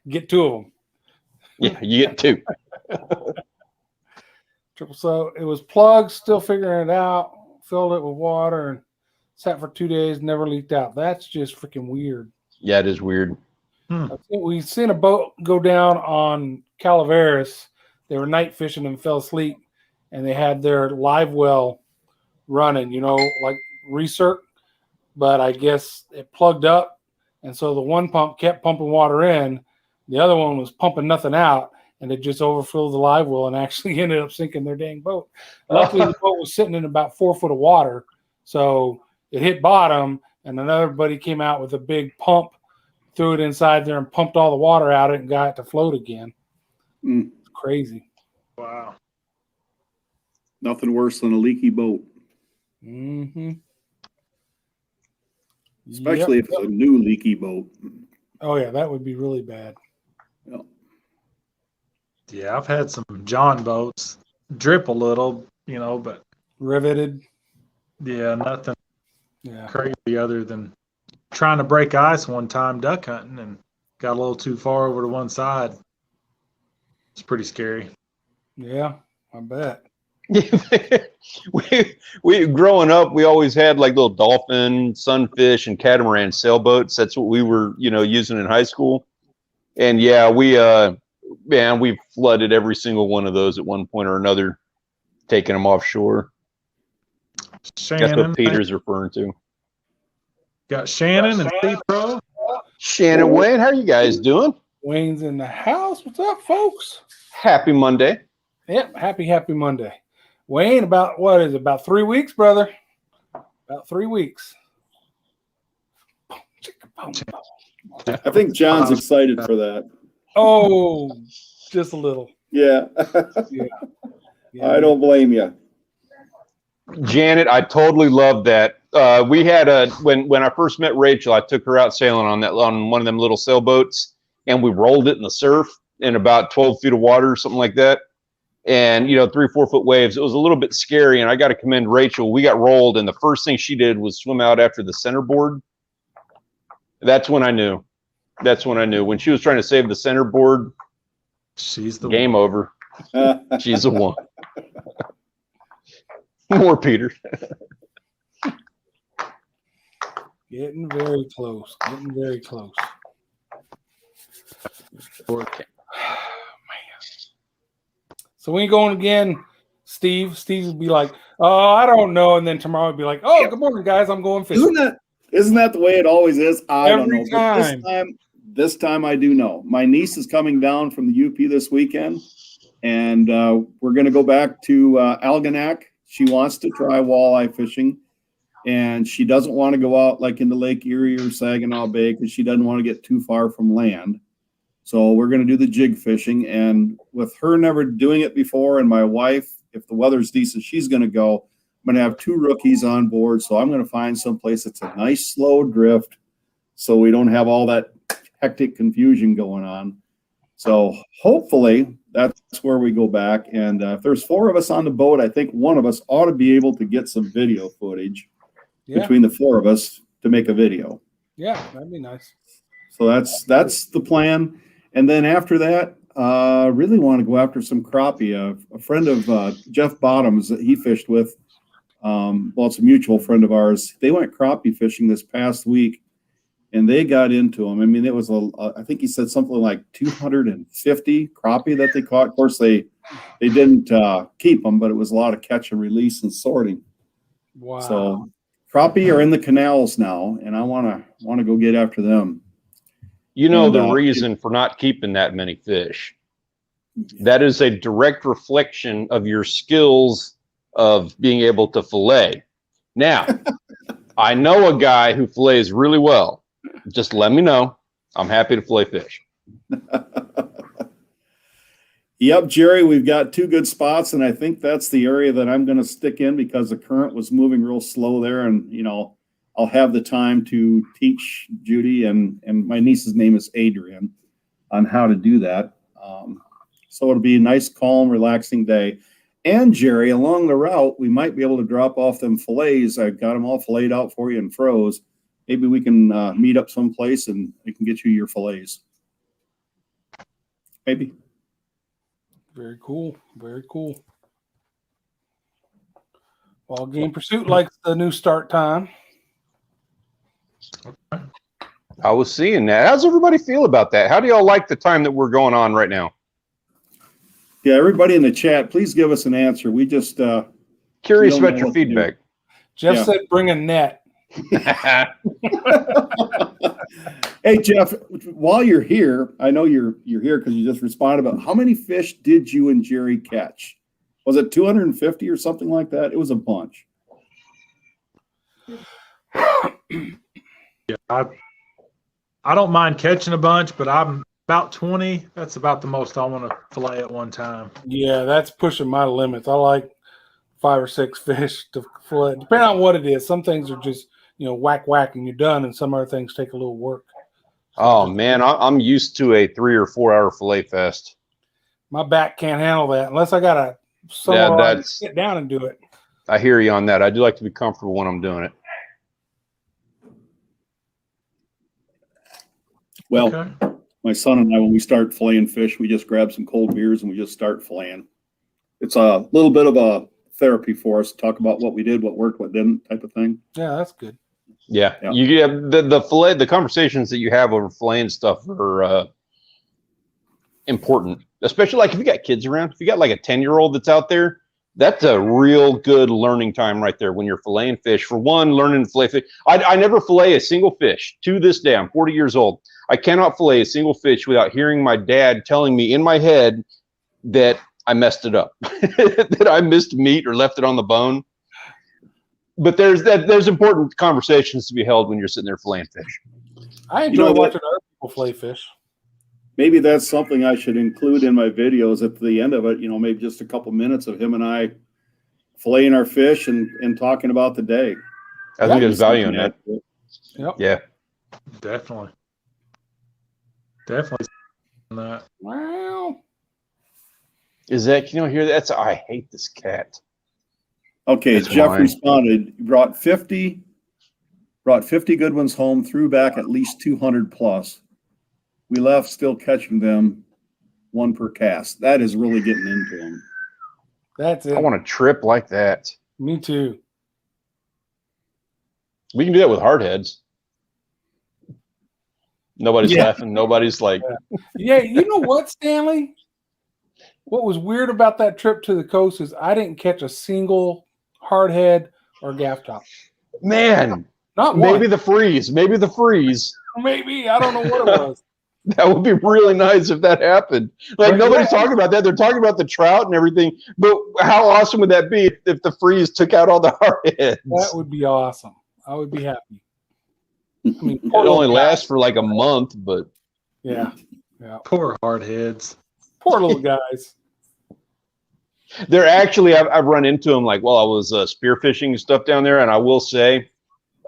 Speaker 3: Get 2 of them.
Speaker 2: Yeah, you get 2.
Speaker 3: So it was plugged, still figuring it out, filled it with water, and sat for 2 days, never leaked out. That's just freaking weird.
Speaker 2: Yeah, it is weird.
Speaker 3: We seen a boat go down on Calaveras. They were night fishing and fell asleep, and they had their live well running, like recirc, but I guess it plugged up, and so the one pump kept pumping water in, the other one was pumping nothing out, and it just overfilled the live well and actually ended up sinking their dang boat. Luckily, the boat was sitting in about 4 foot of water, so it hit bottom, and another buddy came out with a big pump, threw it inside there, and pumped all the water out of it and got it to float again. It's crazy.
Speaker 1: Wow.
Speaker 4: Nothing worse than a leaky boat.
Speaker 3: Mm-hmm.
Speaker 4: Especially if it's a new leaky boat.
Speaker 3: Oh, yeah, that would be really bad.
Speaker 4: Yeah.
Speaker 1: Yeah, I've had some John boats drip a little, but
Speaker 3: Riveted.
Speaker 1: yeah, nothing
Speaker 3: Yeah.
Speaker 1: crazy other than trying to break ice one time duck hunting and got a little too far over to one side. It's pretty scary.
Speaker 3: Yeah, I bet.
Speaker 2: we growing up, we always had like little dolphin, sunfish, and catamaran sailboats. That's what we were, using in high school. And yeah, we flooded every single one of those at one point or another, taking them offshore.
Speaker 1: Shannon,
Speaker 2: that's what Peter's referring to.
Speaker 1: Got Shannon and Steve Pro.
Speaker 2: Shannon, Wayne, how are you guys doing?
Speaker 3: Wayne's in the house. What's up, folks?
Speaker 2: Happy Monday.
Speaker 3: Yep, happy Monday. Wayne, about 3 weeks, brother? About 3 weeks.
Speaker 4: I think John's excited for that.
Speaker 3: Oh, just a little.
Speaker 4: Yeah.
Speaker 3: Yeah.
Speaker 4: I don't blame you.
Speaker 2: Janet, I totally love that. We had when I first met Rachel, I took her out sailing on one of them little sailboats, and we rolled it in the surf in about 12 feet of water, something like that. And 3 or 4 foot waves. It was a little bit scary, and I got to commend Rachel. We got rolled, and the first thing she did was swim out after the centerboard. That's when I knew. When she was trying to save the centerboard,
Speaker 1: she's the
Speaker 2: game
Speaker 1: one.
Speaker 2: Over. She's the one. More Peter.
Speaker 3: Getting very close.
Speaker 1: Okay.
Speaker 3: So when you going again, Steve will be like, oh, I don't know. And then tomorrow he'll be like, oh, good morning, guys. I'm going fishing.
Speaker 4: Isn't that the way it always is? I don't know.
Speaker 3: Time.
Speaker 4: But this time I do know. My niece is coming down from the UP this weekend, and we're going to go back to Algonac. She wants to try walleye fishing, and she doesn't want to go out like into Lake Erie or Saginaw Bay because she doesn't want to get too far from land. So we're going to do the jig fishing, and with her never doing it before, and my wife, if the weather's decent, she's going to go. I'm going to have 2 rookies on board, so I'm going to find some place that's a nice slow drift so we don't have all that hectic confusion going on. So hopefully that's where we go back, and if there's 4 of us on the boat, I think one of us ought to be able to get some video footage between the 4 of us to make a video.
Speaker 3: Yeah, that'd be nice.
Speaker 4: So that's the plan. And then after that, really want to go after some crappie. A friend of Jeff Bottoms that he fished with, it's a mutual friend of ours. They went crappie fishing this past week, and they got into them. I mean, it was I think he said something like 250 crappie that they caught. Of course, they didn't keep them, but it was a lot of catch and release and sorting.
Speaker 3: Wow.
Speaker 4: So crappie are in the canals now, and I want to go get after them.
Speaker 2: The reason for not keeping that many fish. That is a direct reflection of your skills of being able to fillet. Now, I know a guy who fillets really well. Just let me know. I'm happy to fillet fish.
Speaker 4: Yep, Jerry, we've got 2 good spots, and I think that's the area that I'm going to stick in because the current was moving real slow there, and I'll have the time to teach Judy and my niece's name is Adrian on how to do that. So it'll be a nice, calm, relaxing day. And Jerry, along the route, we might be able to drop off them fillets. I've got them all filleted out for you and froze. Maybe we can meet up someplace and I can get you your fillets. Maybe.
Speaker 3: Very cool. Well, Game Pursuit likes the new start time.
Speaker 2: I was seeing that. How's everybody feel about that? How do y'all like the time that we're going on right now?
Speaker 4: Yeah, everybody in the chat, please give us an answer. We just
Speaker 2: Curious
Speaker 4: we don't
Speaker 2: about
Speaker 4: know
Speaker 2: your
Speaker 4: what to do.
Speaker 2: feedback.
Speaker 3: Jeff said bring a net.
Speaker 4: Hey Jeff, while you're here, I know you're here because you just responded about how many fish did you and Jerry catch? Was it 250 or something like that? It was a bunch.
Speaker 1: Yeah, I don't mind catching a bunch, but I'm about 20. That's about the most I want to fillet at one time.
Speaker 3: Yeah, that's pushing my limits. I like 5 or 6 fish to fillet, depending on what it is. Some things are just, whack and you're done, and some other things take a little work.
Speaker 2: Oh man, I'm used to a 3 or 4 hour fillet fest.
Speaker 3: My back can't handle that unless I got somewhere to sit down and do it.
Speaker 2: I hear you on that. I do like to be comfortable when I'm doing it.
Speaker 4: Well,
Speaker 1: Okay.
Speaker 4: my son and I, when we start filleting fish, we just grab some cold beers and we just start filleting. It's a little bit of a therapy for us to talk about what we did, what worked, what didn't, type of thing.
Speaker 3: Yeah, that's good.
Speaker 2: Yeah.
Speaker 4: Yeah.
Speaker 2: You get the fillet, the conversations that you have over filleting stuff are important, especially like if you got kids around. If you got like a 10-year-old that's out there, that's a real good learning time right there when you're filleting fish. For one, learning to fillet fish. I never fillet a single fish to this day. I'm 40 years old. I cannot fillet a single fish without hearing my dad telling me in my head that I messed it up, that I missed meat or left it on the bone. But there's important conversations to be held when you're sitting there filleting fish.
Speaker 3: I enjoy watching other people fillet fish.
Speaker 4: Maybe that's something I should include in my videos at the end of it. Maybe just a couple minutes of him and I filleting our fish and talking about the day.
Speaker 2: I think there's value in that.
Speaker 3: Yep.
Speaker 2: Yeah.
Speaker 1: Definitely. That.
Speaker 3: Wow.
Speaker 2: Is that, can you hear that? I hate this cat.
Speaker 4: Okay,
Speaker 2: That's
Speaker 4: Jeff
Speaker 2: mine.
Speaker 4: responded, brought 50 good ones home, threw back at least 200 plus. We left still catching them, 1 per cast. That is really getting into them.
Speaker 3: That's it.
Speaker 2: I want a trip like that.
Speaker 3: Me too.
Speaker 2: We can do that with hardheads. Nobody's
Speaker 4: Yeah.
Speaker 2: laughing. Nobody's like,
Speaker 3: Yeah, you know what, Stanley? What was weird about that trip to the coast is I didn't catch a single hardhead or gaff top.
Speaker 2: man,
Speaker 3: Not one.
Speaker 2: maybe the freeze.
Speaker 3: Maybe. I don't know what it was.
Speaker 2: That would be really nice if that happened. Like,
Speaker 3: Right,
Speaker 2: nobody's
Speaker 3: yeah.
Speaker 2: talking about that. They're talking about the trout and everything. But how awesome would that be if the freeze took out all the hardheads?
Speaker 3: That would be awesome. I would be happy. I mean,
Speaker 2: It
Speaker 3: poor
Speaker 2: only
Speaker 3: little guys.
Speaker 2: lasts for like a month, but
Speaker 3: Yeah.
Speaker 1: Poor hardheads.
Speaker 3: Poor little guys.
Speaker 2: they're actually, I've run into them like while I was spearfishing and stuff down there. And I will say,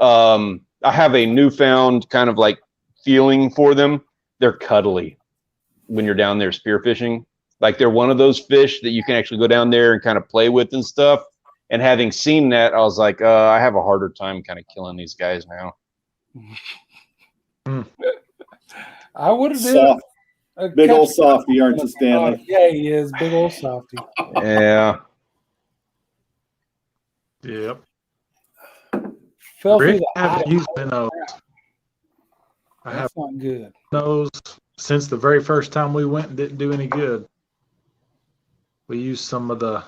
Speaker 2: I have a newfound kind of like feeling for them. They're cuddly when you're down there spearfishing. Like they're one of those fish that you can actually go down there and kind of play with and stuff. And having seen that, I was like, I have a harder time kind of killing these guys now.
Speaker 3: I would have
Speaker 4: Soft, big old softy, aren't you, Stanley?
Speaker 3: Yeah, he is. Big old softy.
Speaker 2: Yeah.
Speaker 1: Yep.
Speaker 3: Fell through
Speaker 1: Rick,
Speaker 3: the
Speaker 1: I haven't
Speaker 3: eye.
Speaker 1: used minnows. I have
Speaker 3: That's not good.
Speaker 1: minnows since the very first time we went and didn't do any good. We used some of the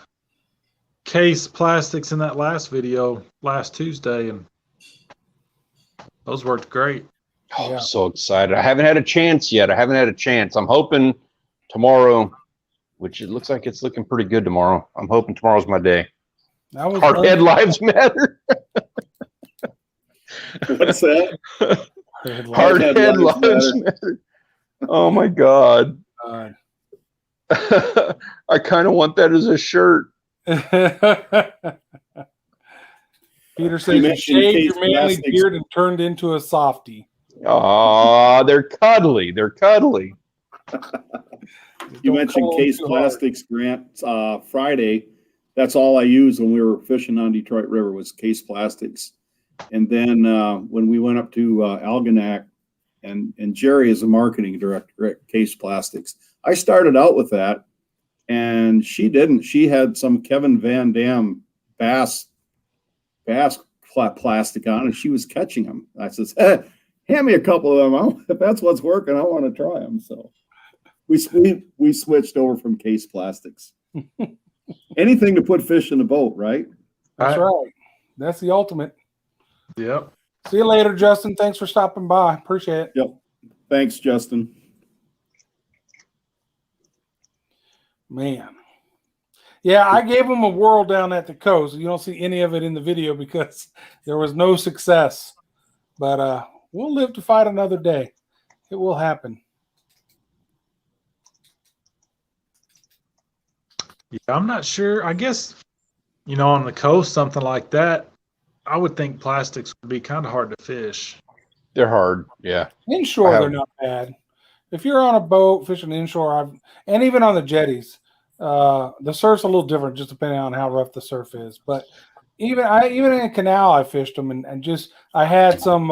Speaker 1: case plastics in that last video last Tuesday, and those worked great.
Speaker 2: Oh,
Speaker 3: Yeah.
Speaker 2: I'm so excited. I haven't had a chance yet. I'm hoping tomorrow, which it looks like it's looking pretty good tomorrow. I'm hoping tomorrow's my day.
Speaker 3: That was
Speaker 2: Hardhead lives matter.
Speaker 4: What's that?
Speaker 2: Hardhead lives matter. Oh my God. I kind of want that as a shirt.
Speaker 3: Peter says
Speaker 4: You
Speaker 3: you
Speaker 4: mentioned
Speaker 3: shaved
Speaker 4: case
Speaker 3: your manly
Speaker 4: plastics.
Speaker 3: beard and turned into a softie.
Speaker 2: Oh, they're cuddly.
Speaker 4: You
Speaker 3: Don't
Speaker 4: mentioned
Speaker 3: call 'em
Speaker 4: case
Speaker 3: too hard.
Speaker 4: plastics, Grant. Friday, that's all I used when we were fishing on Detroit River was case plastics. And then when we went up to Algonac, and Jerry is the marketing director at Case Plastics, I started out with that, and she didn't. She had some Kevin Van Dam bass plastic on, and she was catching them. I says, hand me a couple of them. If that's what's working, I want to try them. So we switched over from case plastics. Anything to put fish in the boat, right?
Speaker 3: That's right. That's the ultimate.
Speaker 1: Yep.
Speaker 3: See you later, Justin. Thanks for stopping by. Appreciate it.
Speaker 4: Yep. Thanks, Justin.
Speaker 3: Man. Yeah, I gave them a whirl down at the coast. You don't see any of it in the video because there was no success. But we'll live to fight another day. It will happen.
Speaker 1: Yeah, I'm not sure. I guess, on the coast, something like that, I would think plastics would be kind of hard to fish.
Speaker 2: They're hard. Yeah.
Speaker 3: Inshore, they're not bad. If you're on a boat fishing inshore, and even on the jetties, the surf's a little different just depending on how rough the surf is. But even in a canal, I fished them and just I had some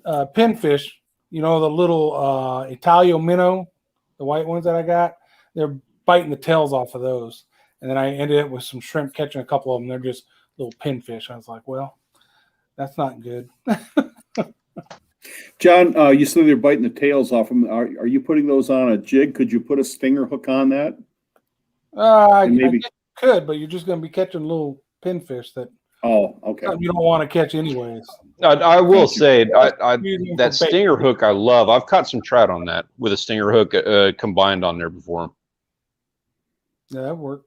Speaker 3: pinfish, the little Italio minnow, the white ones that I got. They're biting the tails off of those, and then I ended up with some shrimp, catching a couple of them. They're just little pinfish. I was like, well, that's not good.
Speaker 4: John, you said they're biting the tails off them. Are you putting those on a jig? Could you put a stinger hook on that?
Speaker 3: I could, but you're just going to be catching little pinfish that
Speaker 4: okay.
Speaker 3: You don't want to catch anyways.
Speaker 2: I will say that stinger hook I love. I've caught some trout on that with a stinger hook combined on there before.
Speaker 3: Yeah, that worked.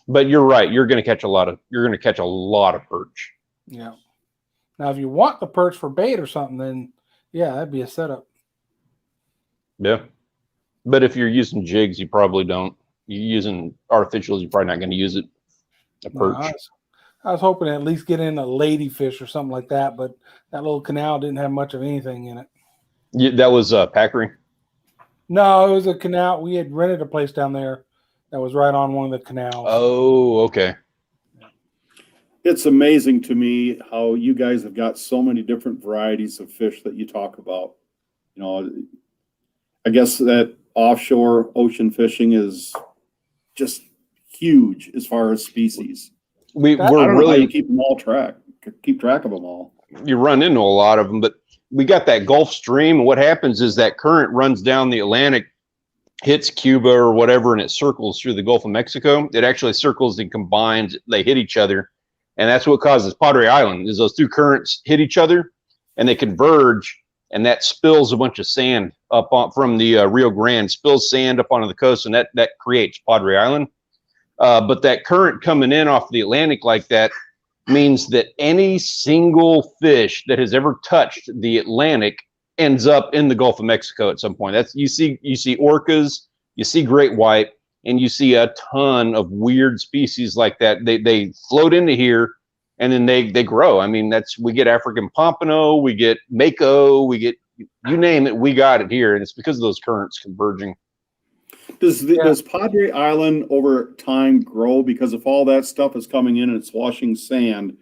Speaker 2: But you're right. You're going to catch a lot of perch.
Speaker 3: Yeah. Now, if you want the perch for bait or something, then yeah, that'd be a setup.
Speaker 2: Yeah. But if you're using jigs, you probably don't. You're using artificials, you're probably not going to use it. A perch.
Speaker 3: No, I was hoping to at least get in a ladyfish or something like that, but that little canal didn't have much of anything in it.
Speaker 2: Yeah, that was Packering?
Speaker 3: No, it was a canal. We had rented a place down there that was right on one of the canals.
Speaker 2: Oh, okay.
Speaker 4: It's amazing to me how you guys have got so many different varieties of fish that you talk about. I guess that offshore ocean fishing is just huge as far as species.
Speaker 2: We're
Speaker 4: really keep track of them all.
Speaker 2: You run into a lot of them, but we got that Gulf Stream, and what happens is that current runs down the Atlantic, hits Cuba or whatever, and it circles through the Gulf of Mexico. It actually circles and combines. They hit each other, and that's what causes Padre Island. Is those two currents hit each other, and they converge, and that spills a bunch of sand up from the Rio Grande, spills sand up onto the coast, and that creates Padre Island. But that current coming in off the Atlantic like that means that any single fish that has ever touched the Atlantic ends up in the Gulf of Mexico at some point. You see orcas, you see great white, and you see a ton of weird species like that. They float into here, and then they grow. I mean, we get African pompano, we get mako, we get you name it, we got it here, and it's because of those currents converging.
Speaker 4: Does Padre Island over time grow? Because if all that stuff is coming in and it's washing sand,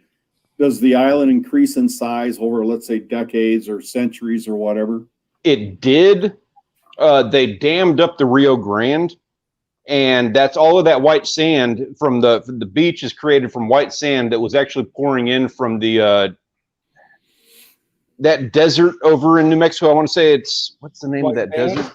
Speaker 4: does the island increase in size over, let's say, decades or centuries or whatever?
Speaker 2: It did. They dammed up the Rio Grande, and that's all of that white sand from the beach is created from white sand that was actually pouring in from the that desert over in New Mexico. I want to say what's the name of that desert?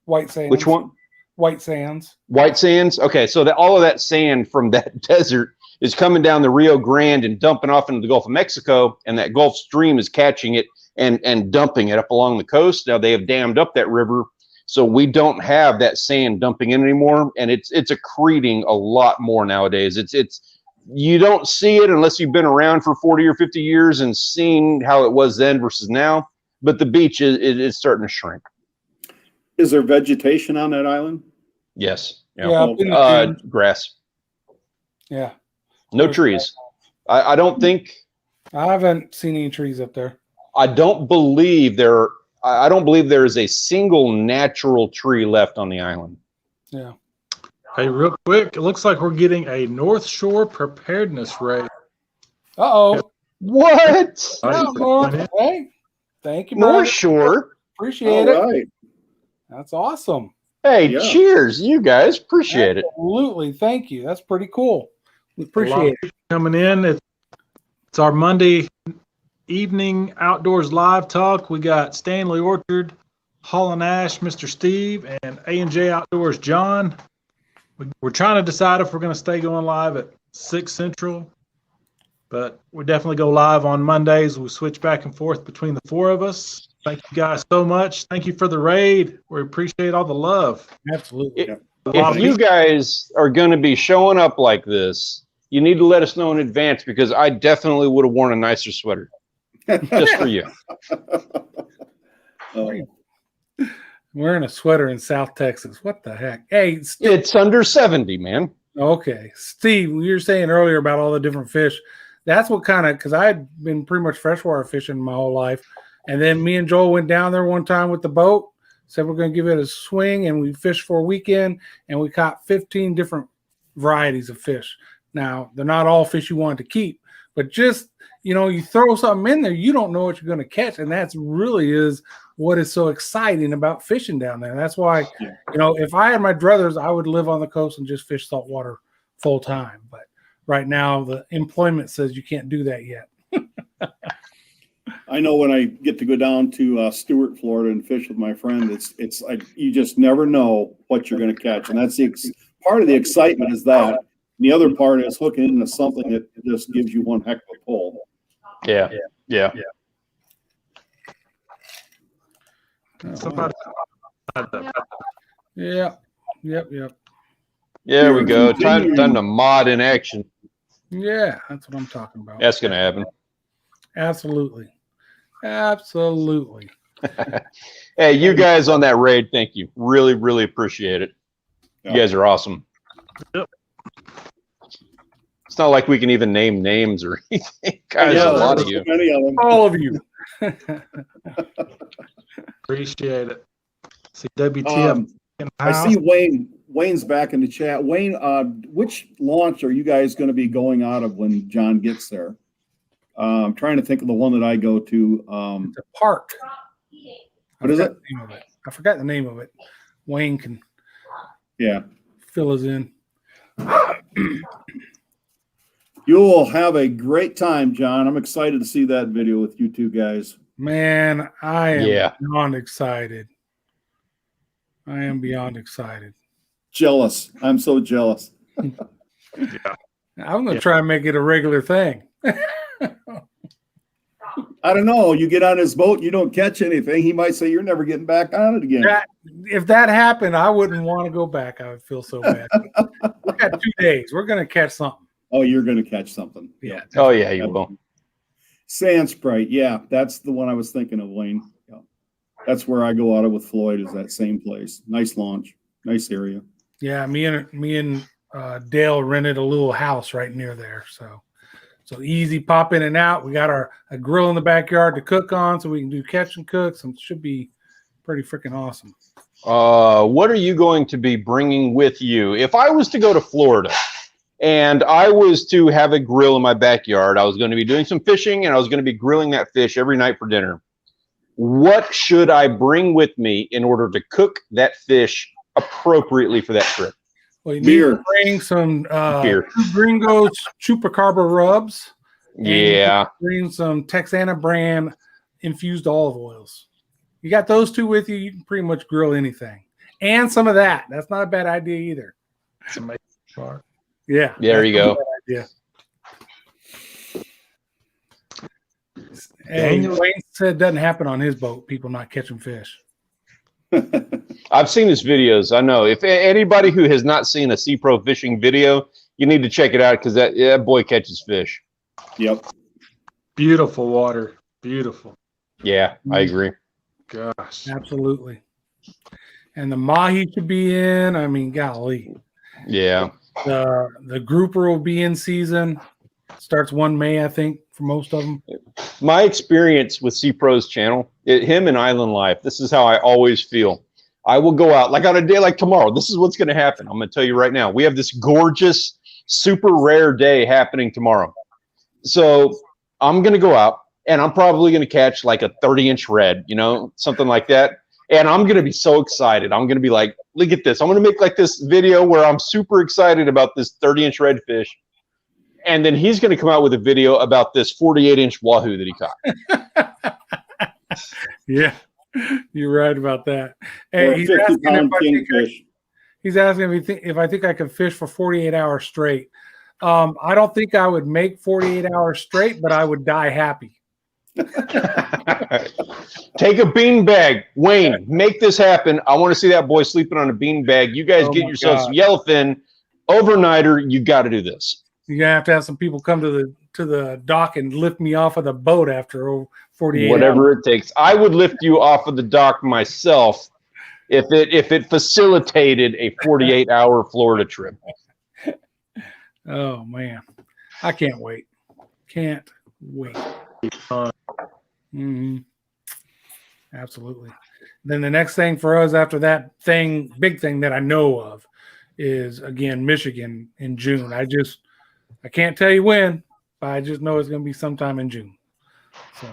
Speaker 3: White Sands.
Speaker 2: Which one?
Speaker 3: White Sands.
Speaker 2: White Sands. Okay, so all of that sand from that desert is coming down the Rio Grande and dumping off into the Gulf of Mexico, and that Gulf Stream is catching it and dumping it up along the coast. Now they have dammed up that river, so we don't have that sand dumping in anymore, and it's accreting a lot more nowadays. It's you don't see it unless you've been around for 40 or 50 years and seen how it was then versus now. But the beach is starting to shrink.
Speaker 4: Is there vegetation on that island?
Speaker 2: Yes.
Speaker 3: Yeah.
Speaker 2: Grass.
Speaker 3: Yeah.
Speaker 2: No trees. I don't think.
Speaker 3: I haven't seen any trees up there.
Speaker 2: I don't believe there is a single natural tree left on the island.
Speaker 3: Yeah.
Speaker 1: Hey, real quick, it looks like we're getting a North Shore preparedness raid.
Speaker 3: Uh-oh.
Speaker 2: What?
Speaker 3: Hey, thank you,
Speaker 2: North Shore.
Speaker 3: Appreciate
Speaker 4: All
Speaker 3: it.
Speaker 4: right.
Speaker 3: That's awesome.
Speaker 2: Hey,
Speaker 4: Yeah.
Speaker 2: Cheers, you guys. Appreciate it.
Speaker 3: Absolutely. Thank you. That's pretty cool. We appreciate it.
Speaker 1: Coming in. It's our Monday evening outdoors live talk. We got Stanley Orchard, Haulin Ash, Mr. Steve, and A&J Outdoors, John. We're trying to decide if we're going to stay going live at 6 Central, but we definitely go live on Mondays. We switch back and forth between the 4 of us. Thank you guys so much. Thank you for the raid. We appreciate all the love.
Speaker 3: Absolutely.
Speaker 2: If you guys are going to be showing up like this, you need to let us know in advance, because I definitely would have worn a nicer sweater just for you.
Speaker 3: Wearing a sweater in South Texas. What the heck? Hey,
Speaker 2: It's under 70, man.
Speaker 3: Okay. Steve, you were saying earlier about all the different fish. That's what kind of, because I had been pretty much freshwater fishing my whole life. And then me and Joel went down there one time with the boat, said we're going to give it a swing, and we fished for a weekend, and we caught 15 different varieties of fish. Now, they're not all fish you want to keep, but just, you know, you throw something in there, you don't know what you're going to catch. And that's really is what is so exciting about fishing down there. That's why, you know, if I had my druthers, I would live on the coast and just fish saltwater full time. But right now, the employment says you can't do that yet.
Speaker 4: I know when I get to go down to Stewart, Florida, and fish with my friend, it's like you just never know what you're going to catch, and that's part of the excitement is that. And the other part is hooking into something that just gives you one heck of a pull.
Speaker 2: Yeah.
Speaker 1: Somebody.
Speaker 3: Yeah. Yep.
Speaker 2: There we go. Time to mod in action.
Speaker 3: Yeah, that's what I'm talking about.
Speaker 2: That's going to happen.
Speaker 3: Absolutely.
Speaker 2: Hey, you guys on that raid, thank you. Really, really appreciate it. You guys are awesome.
Speaker 1: Yep.
Speaker 2: It's not like we can even name names or anything. Guys, a lot of you.
Speaker 4: Many of them.
Speaker 3: All of you.
Speaker 1: Appreciate it. See WTF.
Speaker 4: I see Wayne's back in the chat. Wayne, which launch are you guys going to be going out of when John gets there? I'm trying to think of the one that I go to.
Speaker 3: It's a park.
Speaker 4: What is it?
Speaker 3: I forgot the name of it. Wayne can fill us in.
Speaker 4: You'll have a great time, John. I'm excited to see that video with you two guys.
Speaker 3: Man, I am beyond excited. Jealous.
Speaker 4: I'm so jealous.
Speaker 3: I'm going to try and make it a regular thing.
Speaker 4: I don't know. You get on his boat, you don't catch anything. He might say you're never getting back on it again.
Speaker 3: If that happened, I wouldn't want to go back. I would feel so bad. We got 2 days. We're going to catch something.
Speaker 4: Oh, you're going to catch something.
Speaker 3: Yeah.
Speaker 2: Oh, yeah, you will.
Speaker 4: Sand Sprite. Yeah, that's the one I was thinking of, Wayne. Yeah. That's where I go out of with Floyd, is that same place. Nice launch. Nice area.
Speaker 3: Yeah, me and Dale rented a little house right near there. So easy pop in and out. We got a grill in the backyard to cook on, so we can do catch and cooks, and it should be pretty freaking awesome.
Speaker 2: What are you going to be bringing with you? If I was to go to Florida and I was to have a grill in my backyard, I was going to be doing some fishing, and I was going to be grilling that fish every night for dinner. What should I bring with me in order to cook that fish appropriately for that trip?
Speaker 3: Well, you need to bring some Gringos Chupacabra rubs.
Speaker 2: Yeah.
Speaker 3: Bring some Texana brand infused olive oils. You got those two with you, you can pretty much grill anything. And some of that. That's not a bad idea either.
Speaker 1: It's amazing.
Speaker 2: Yeah. There you go.
Speaker 3: Hey, Wayne said it doesn't happen on his boat, people not catching fish.
Speaker 2: I've seen his videos. I know. If anybody who has not seen a Sea Pro fishing video, you need to check it out, because that boy catches fish.
Speaker 4: Yep.
Speaker 1: Beautiful water. Beautiful.
Speaker 2: Yeah, I agree.
Speaker 1: Gosh.
Speaker 3: Absolutely. And the mahi should be in. I mean, golly.
Speaker 2: Yeah.
Speaker 3: The grouper will be in season. Starts 1 May, I think, for most of them.
Speaker 2: My experience with Sea Pro's channel, him and Island Life, this is how I always feel. I will go out, like on a day like tomorrow, this is what's going to happen. I'm going to tell you right now. We have this gorgeous, super rare day happening tomorrow. So I'm going to go out, and I'm probably going to catch like a 30-inch red, something like that. And I'm going to be so excited. I'm going to be like, look at this. I'm going to make like this video where I'm super excited about this 30-inch redfish. and then he's going to come out with a video about this 48-inch wahoo that he caught.
Speaker 3: Yeah, you're right about that. Hey,
Speaker 4: He's
Speaker 3: asking if I think I can fish for 48 hours straight. I don't think I would make 48 hours straight, but I would die happy.
Speaker 2: Take a bean bag, Wayne. Make this happen. I want to see that boy sleeping on a bean bag. You guys get yourselves some yellowfin overnighter. You got to do this.
Speaker 3: You're gonna have some people come to the dock and lift me off of the boat after 48
Speaker 2: whatever
Speaker 3: hours.
Speaker 2: it takes. I would lift you off of the dock myself if it facilitated a 48-hour Florida trip.
Speaker 3: Oh man, I can't wait. Can't wait. Mm-hmm. Absolutely. Then the next thing for us after that big thing that I know of is again Michigan in June. I can't tell you when, but I just know it's going to be sometime in June. So,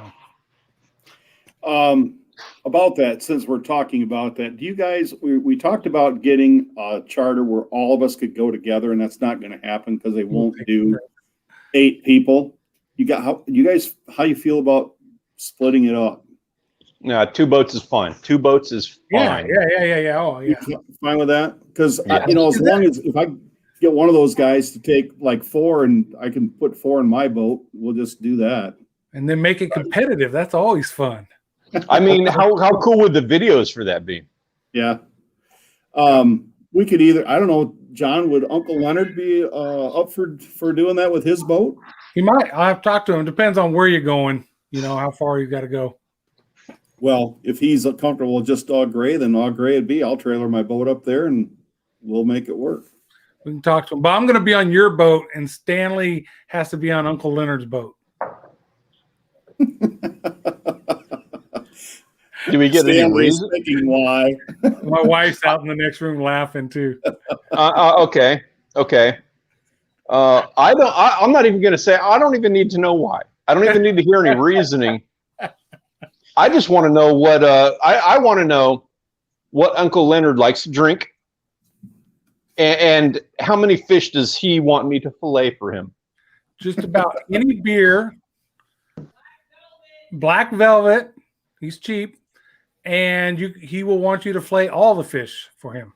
Speaker 4: about that, since we're talking about that, do you guys? We talked about getting a charter where all of us could go together, and that's not going to happen because they won't do 8 people. How you feel about splitting it up?
Speaker 2: No, 2 boats is fine. 2 boats is fine.
Speaker 3: Yeah. Oh, yeah.
Speaker 4: Fine with that? Because as long as if I get one of those guys to take like 4 and I can put 4 in my boat, we'll just do that.
Speaker 3: And then make it competitive. That's always fun.
Speaker 2: I mean, how cool would the videos for that be?
Speaker 4: Yeah. We could either, I don't know, John, would Uncle Leonard be up for doing that with his boat?
Speaker 3: He might. I've talked to him. Depends on where you're going, how far you got to go.
Speaker 4: Well, if he's comfortable with just Dog Gray, then Dog Gray would be. I'll trailer my boat up there and we'll make it work.
Speaker 3: We can talk to him. But I'm going to be on your boat, and Stanley has to be on Uncle Leonard's boat.
Speaker 2: Do we get any reason?
Speaker 4: Thinking why?
Speaker 3: My wife's out in the next room laughing too.
Speaker 2: Okay. I'm not even going to say. I don't even need to know why. I don't even need to hear any reasoning. I just want to know what. I want to know what Uncle Leonard likes to drink, and how many fish does he want me to fillet for him?
Speaker 3: Just about any beer. Black Velvet. He's cheap. And he will want you to fillet all the fish for him.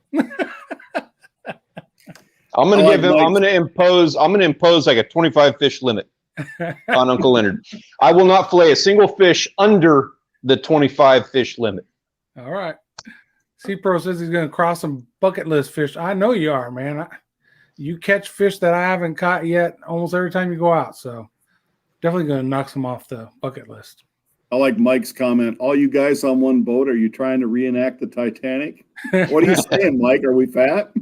Speaker 2: I'm going to impose like a 25 fish limit on Uncle Leonard. I will not fillet a single fish under the 25 fish limit.
Speaker 3: All right. C-Pro says he's going to cross some bucket list fish. I know you are, man. You catch fish that I haven't caught yet almost every time you go out. So definitely going to knock some off the bucket list.
Speaker 4: I like Mike's comment. All you guys on one boat, are you trying to reenact the Titanic? What are you saying, Mike? Are we fat?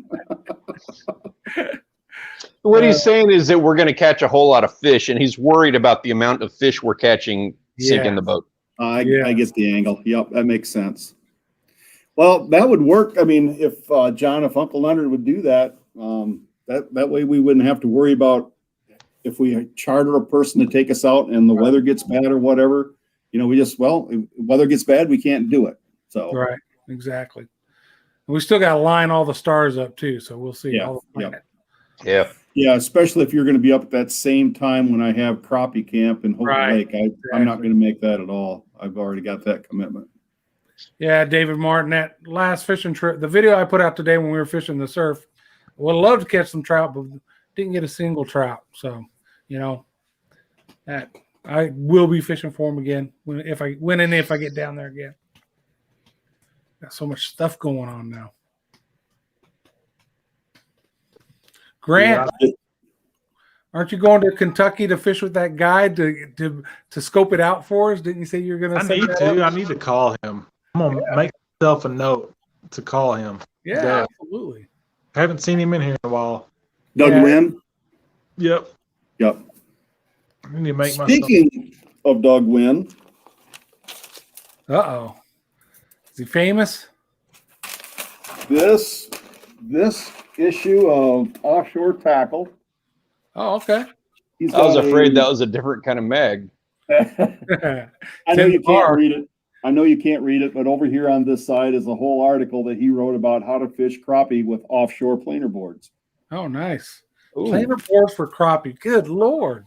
Speaker 2: What he's saying is that we're going to catch a whole lot of fish, and he's worried about the amount of fish we're catching sinking the boat.
Speaker 4: I get the angle. Yep, that makes sense. Well, that would work. I mean, if Uncle Leonard would do that, that way we wouldn't have to worry about if we charter a person to take us out and the weather gets bad or whatever. If weather gets bad, we can't do it. So
Speaker 3: right, exactly. And we still got to line all the stars up too, so we'll see.
Speaker 2: Yeah.
Speaker 4: Especially if you're going to be up at that same time when I have crappie camp in Hope Lake. I'm not going to make that at all. I've already got that commitment.
Speaker 3: Yeah, David Martin, that last fishing trip, the video I put out today when we were fishing the surf, would love to catch some trout, but didn't get a single trout. So, that I will be fishing for them again if I get down there again. Got so much stuff going on now. Grant, aren't you going to Kentucky to fish with that guy to scope it out for us? Didn't you say you were going to?
Speaker 1: I need to call him. I'm going to make myself a note to call him.
Speaker 3: Yeah, absolutely.
Speaker 1: I haven't seen him in here in a while.
Speaker 4: Doug Wynn?
Speaker 1: Yep. I need to make
Speaker 4: Speaking of Doug Wynn.
Speaker 3: Uh-oh. Is he famous?
Speaker 4: This issue of Offshore Tackle.
Speaker 3: Oh, okay.
Speaker 2: I was afraid that was a different kind of mag.
Speaker 4: I know you can't read it. But over here on this side is a whole article that he wrote about how to fish crappie with offshore planer boards.
Speaker 3: Oh, nice. Planer boards for crappie. Good Lord.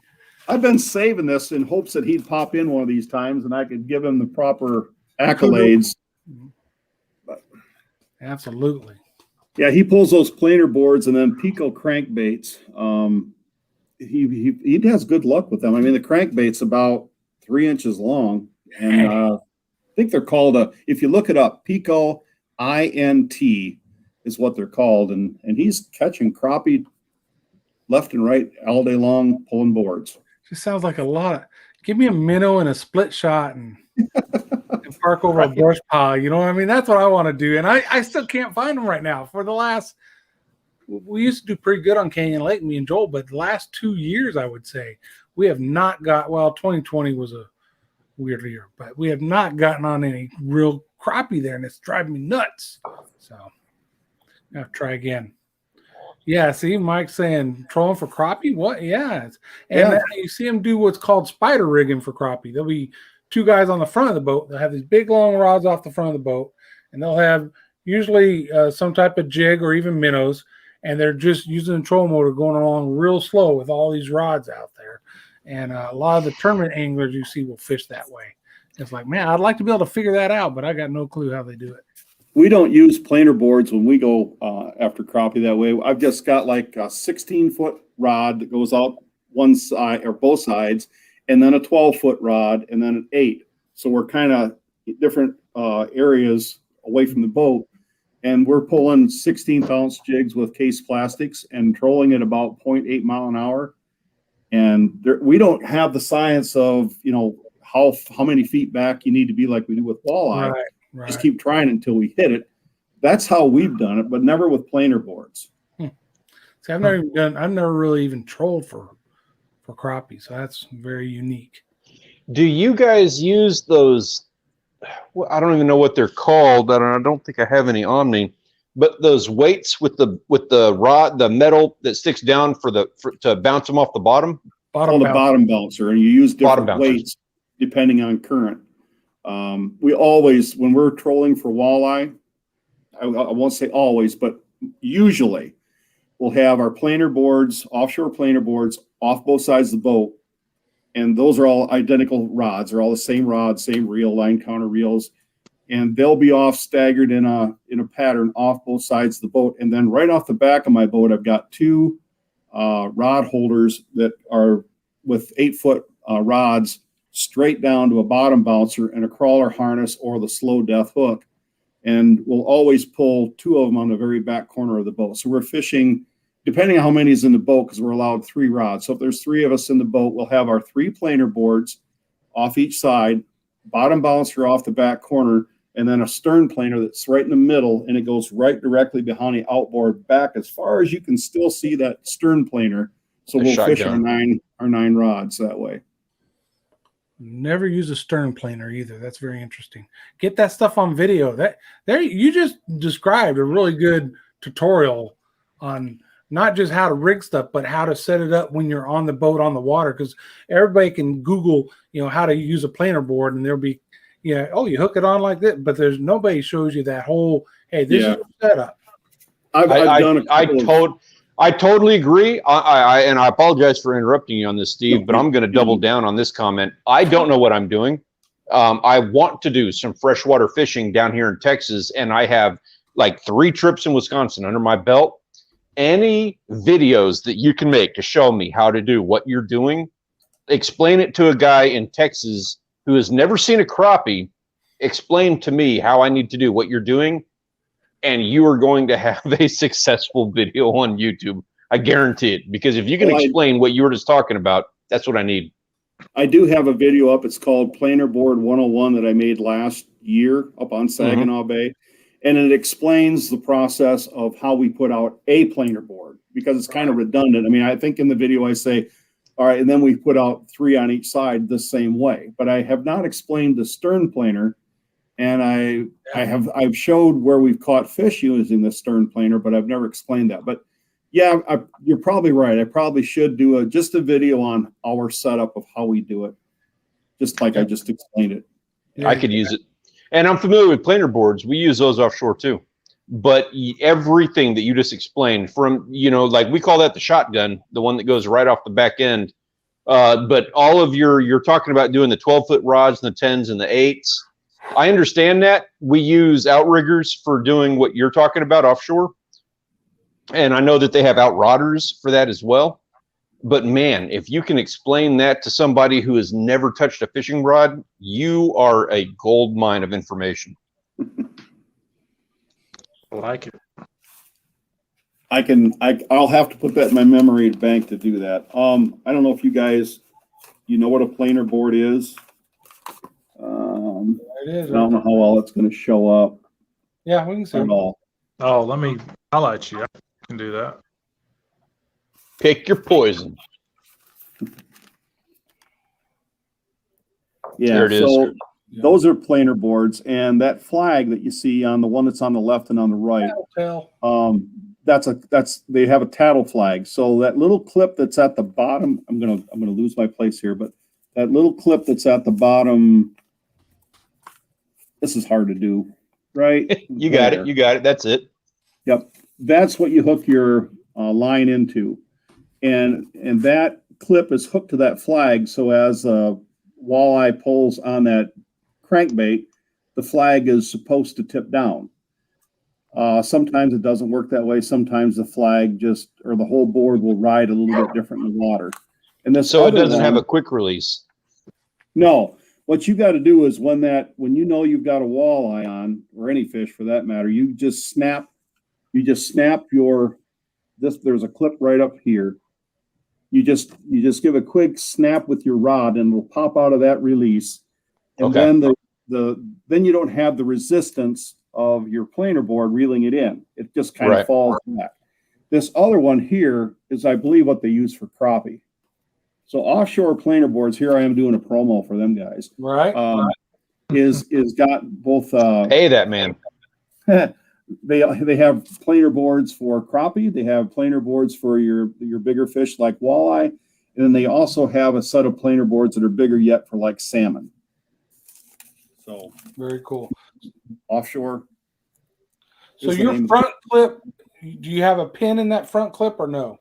Speaker 4: I've been saving this in hopes that he'd pop in one of these times and I could give him the proper accolades. But,
Speaker 3: absolutely.
Speaker 4: Yeah, he pulls those planer boards and then Pico crankbaits. He has good luck with them. I mean, the crankbait's about 3 inches long, and I think they're called if you look it up, Pico INT is what they're called, and he's catching crappie left and right all day long, pulling boards.
Speaker 3: Just sounds like a lot. Give me a minnow and a split shot and park over a brush pile. You know what I mean? That's what I want to do. And I still can't find them right now. For the last, we used to do pretty good on Canyon Lake, me and Joel, but the last 2 years, I would say, we have not got, well, 2020 was a weird year, but we have not gotten on any real crappie there, and it's driving me nuts. So I have to try again. Yeah, see, Mike's saying trolling for crappie. What? Yeah, and you see them do what's called spider rigging for crappie. There'll be two guys on the front of the boat. They'll have these big long rods off the front of the boat, and they'll have usually some type of jig or even minnows, and they're just using the trolling motor going along real slow with all these rods out there. And a lot of the tournament anglers you see will fish that way. It's like, man, I'd like to be able to figure that out, but I got no clue how they do it.
Speaker 4: We don't use planer boards when we go after crappie that way. I've just got like a 16-foot rod that goes out one side or both sides, and then a 12-foot rod, and then an 8. So we're kind of different areas away from the boat, and we're pulling 16th-ounce jigs with case plastics and trolling at about 0.8 mile an hour. And we don't have the science of, you know, how many feet back you need to be like we do with walleye.
Speaker 3: Right.
Speaker 4: Just keep trying until we hit it. That's how we've done it, but never with planer boards.
Speaker 3: See, I've never really even trolled for crappie, so that's very unique.
Speaker 2: Do you guys use those? Well, I don't even know what they're called. I don't think I have any on me. But those weights with the rod, the metal that sticks down to bounce them off the bottom.
Speaker 4: Bottom bouncer, and you use different weights depending on current. We always, when we're trolling for walleye, I won't say always, but usually we'll have our planer boards, offshore planer boards, off both sides of the boat, and those are all identical rods. They're all the same rod, same reel, line counter reels, and they'll be off staggered in a pattern off both sides of the boat. And then right off the back of my boat, I've got two rod holders that are with 8-foot rods straight down to a bottom bouncer and a crawler harness or the slow death hook. And we'll always pull 2 of them on the very back corner of the boat. So we're fishing, depending on how many is in the boat, because we're allowed 3 rods. So if there's 3 of us in the boat, we'll have our 3 planer boards off each side, bottom bouncer off the back corner, and then a stern planer that's right in the middle, and it goes right directly behind the outboard back as far as you can still see that stern planer. So we'll fish our 9 rods that way.
Speaker 3: Never use a stern planer either. That's very interesting. Get that stuff on video. You just described a really good tutorial on not just how to rig stuff, but how to set it up when you're on the boat on the water. Because everybody can Google, how to use a planer board, and there'll be, you hook it on like this. But there's nobody shows you that whole, hey, this is the setup.
Speaker 2: I totally agree. And I apologize for interrupting you on this, Steve, but I'm going to double down on this comment. I don't know what I'm doing. I want to do some freshwater fishing down here in Texas, and I have like 3 trips in Wisconsin under my belt. Any videos that you can make to show me how to do what you're doing, explain it to a guy in Texas who has never seen a crappie, explain to me how I need to do what you're doing, and you are going to have a successful video on YouTube. I guarantee it. Because if you can explain what you were just talking about, that's what I need.
Speaker 4: I do have a video up. It's called Planer Board 101 that I made last year up on Saginaw Bay. And it explains the process of how we put out a planer board, because it's kind of redundant. I mean, I think in the video I say, all right, and then we put out 3 on each side the same way. But I have not explained the stern planer. And I've showed where we've caught fish using the stern planer, but I've never explained that. But yeah, you're probably right. I probably should do just a video on our setup of how we do it, just like I just explained it.
Speaker 2: I could use it. And I'm familiar with planer boards. We use those offshore too. But everything that you just explained from, like we call that the shotgun, the one that goes right off the back end. But all of you're talking about doing the 12-foot rods and the 10s and the 8s. I understand that. We use outriggers for doing what you're talking about offshore. And I know that they have outrodders for that as well. But man, if you can explain that to somebody who has never touched a fishing rod, you are a gold mine of information.
Speaker 1: I like it.
Speaker 4: I'll have to put that in my memory bank to do that. I don't know if you guys, know what a planer board is.
Speaker 3: It is.
Speaker 4: I don't know how well it's going to show up.
Speaker 3: Yeah, we can see
Speaker 4: At
Speaker 3: it.
Speaker 4: all.
Speaker 1: Oh, let me highlight you. I can do that.
Speaker 2: Pick your poison.
Speaker 4: Yeah,
Speaker 2: There it is.
Speaker 4: so those are planer boards, and that flag that you see on the one that's on the left and on the right, they have a tattle flag. So that little clip that's at the bottom, I'm gonna lose my place here, but that little clip that's at the bottom, this is hard to do, right?
Speaker 2: You got it. You got it. That's it.
Speaker 4: Yep, that's what you hook your line into, and that clip is hooked to that flag. So as walleye pulls on that crankbait, the flag is supposed to tip down. Sometimes it doesn't work that way. Sometimes the flag or the whole board will ride a little bit different in the water. And this
Speaker 2: So it doesn't have a quick release. No.
Speaker 4: What you got to do is when you've got a walleye on, or any fish for that matter, you just snap there's a clip right up here. You just give a quick snap with your rod and it'll pop out of that release. And then then you don't have the resistance of your planer board reeling it in. It just kind of falls back. This other one here is, I believe, what they use for crappie. So offshore planer boards, here I am doing a promo for them guys.
Speaker 3: Right.
Speaker 4: Is got both
Speaker 2: Hey, that man.
Speaker 4: They have planer boards for crappie. They have planer boards for your bigger fish like walleye, and then they also have a set of planer boards that are bigger yet for like salmon. So
Speaker 3: very cool.
Speaker 4: Offshore.
Speaker 3: So your front clip, do you have a pin in that front clip or no?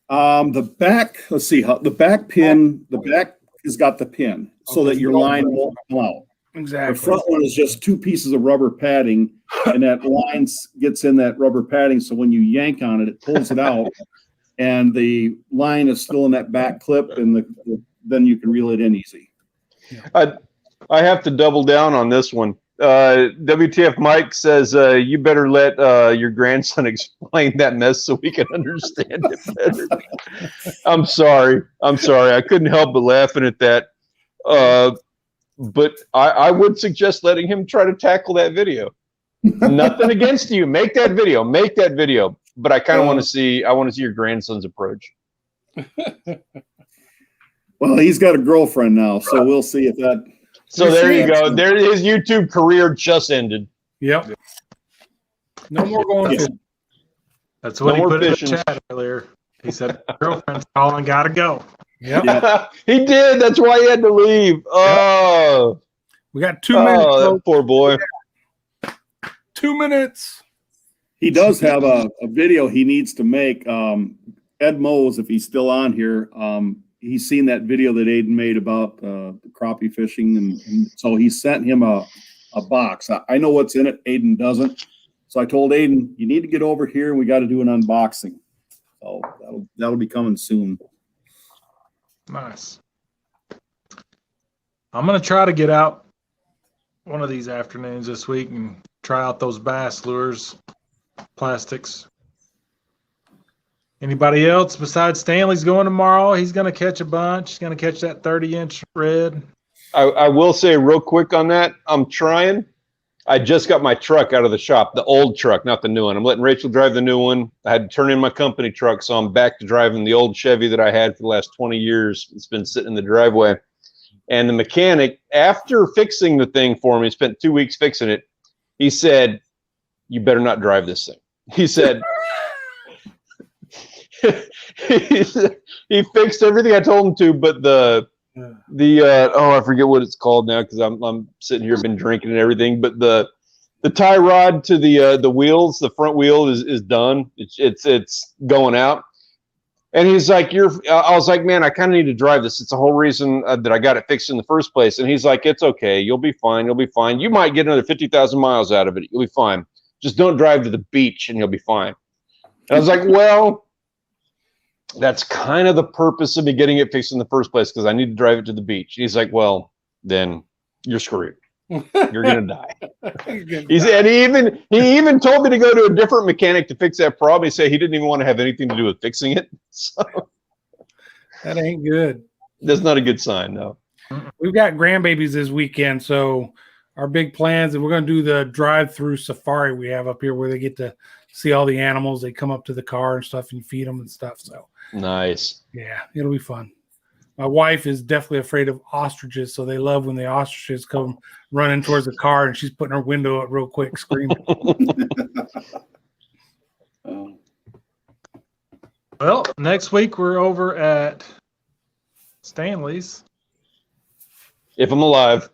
Speaker 4: The back. Let's see how the back pin. The back has got the pin so that your line won't come out.
Speaker 3: Exactly.
Speaker 4: The front one is just two pieces of rubber padding, and that line gets in that rubber padding. So when you yank on it, it pulls it out, and the line is still in that back clip, and then you can reel it in easy.
Speaker 2: I have to double down on this one. WTF Mike says you better let your grandson explain that mess so we can understand it better. I'm sorry. I couldn't help but laughing at that. But I would suggest letting him try to tackle that video. Nothing against you. Make that video. But I kind of want to see your grandson's approach.
Speaker 4: Well, he's got a girlfriend now, so we'll see if that.
Speaker 2: So there you go. There, his YouTube career just ended.
Speaker 3: Yep. No more going fishing.
Speaker 1: That's what he put in the chat earlier. He said, "Girlfriend's calling, gotta go."
Speaker 3: Yep.
Speaker 2: He did. That's why he had to leave. Oh,
Speaker 3: we got 2 minutes.
Speaker 2: Oh, that poor boy.
Speaker 3: 2 minutes.
Speaker 4: He does have a video he needs to make. Ed Mose, if he's still on here, he's seen that video that Aiden made about the crappie fishing, and so he sent him a box. I know what's in it. Aiden doesn't. So I told Aiden, you need to get over here, and we got to do an unboxing. So that'll be coming soon.
Speaker 1: Nice. I'm going to try to get out one of these afternoons this week and try out those bass lures, plastics. Anybody else besides Stanley's going tomorrow? He's going to catch a bunch. He's going to catch that 30-inch red.
Speaker 2: I will say real quick on that, I'm trying. I just got my truck out of the shop, the old truck, not the new one. I'm letting Rachel drive the new one. I had to turn in my company truck, so I'm back to driving the old Chevy that I had for the last 20 years. It's been sitting in the driveway. And the mechanic, after fixing the thing for me, spent 2 weeks fixing it, he said, "You better not drive this thing." He said, he fixed everything I told him to, but I forget what it's called now because I'm sitting here, been drinking and everything, but the The tie rod to the wheels, the front wheel is done. It's going out. And he's like, I was like, man, I kind of need to drive this. It's the whole reason that I got it fixed in the first place. And he's like, it's okay. You'll be fine. You'll be fine. You might get another 50,000 miles out of it. You'll be fine. Just don't drive to the beach and you'll be fine. And I was like, well, that's kind of the purpose of me getting it fixed in the first place, because I need to drive it to the beach. And he's like, well, then you're screwed. You're gonna die. And he even told me to go to a different mechanic to fix that problem. He said he didn't even want to have anything to do with fixing it. So
Speaker 3: That ain't good.
Speaker 2: that's not a good sign, no.
Speaker 3: We've got grandbabies this weekend, so our big plans, and we're going to do the drive-through safari we have up here, where they get to see all the animals. They come up to the car and stuff, and you feed them and stuff. So
Speaker 2: Nice.
Speaker 3: yeah, it'll be fun. My wife is definitely afraid of ostriches, so they love when the ostriches come running towards the car, and she's putting her window up real quick, screaming.
Speaker 1: Well, next week we're over at Stanley's.
Speaker 2: If I'm alive.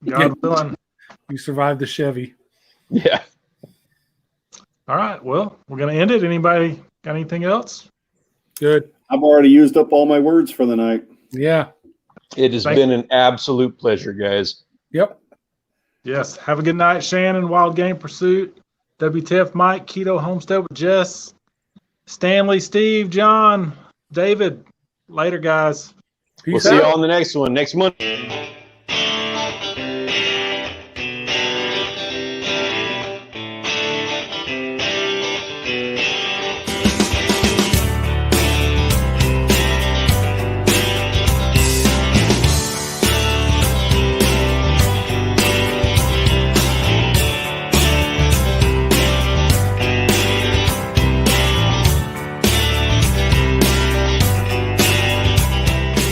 Speaker 1: God willing.
Speaker 3: You survived the Chevy.
Speaker 2: Yeah.
Speaker 1: All right. Well, we're going to end it. Anybody got anything else?
Speaker 3: Good.
Speaker 4: I've already used up all my words for the night.
Speaker 3: Yeah.
Speaker 2: It has been an absolute pleasure, guys.
Speaker 3: Yep.
Speaker 1: Yes. Have a good night, Shannon. Wild Game Pursuit. WTF Mike. Keto Homestead with Jess. Stanley, Steve, John, David. Later, guys.
Speaker 3: Peace
Speaker 2: We'll see
Speaker 3: out.
Speaker 2: you all on the next one next Monday.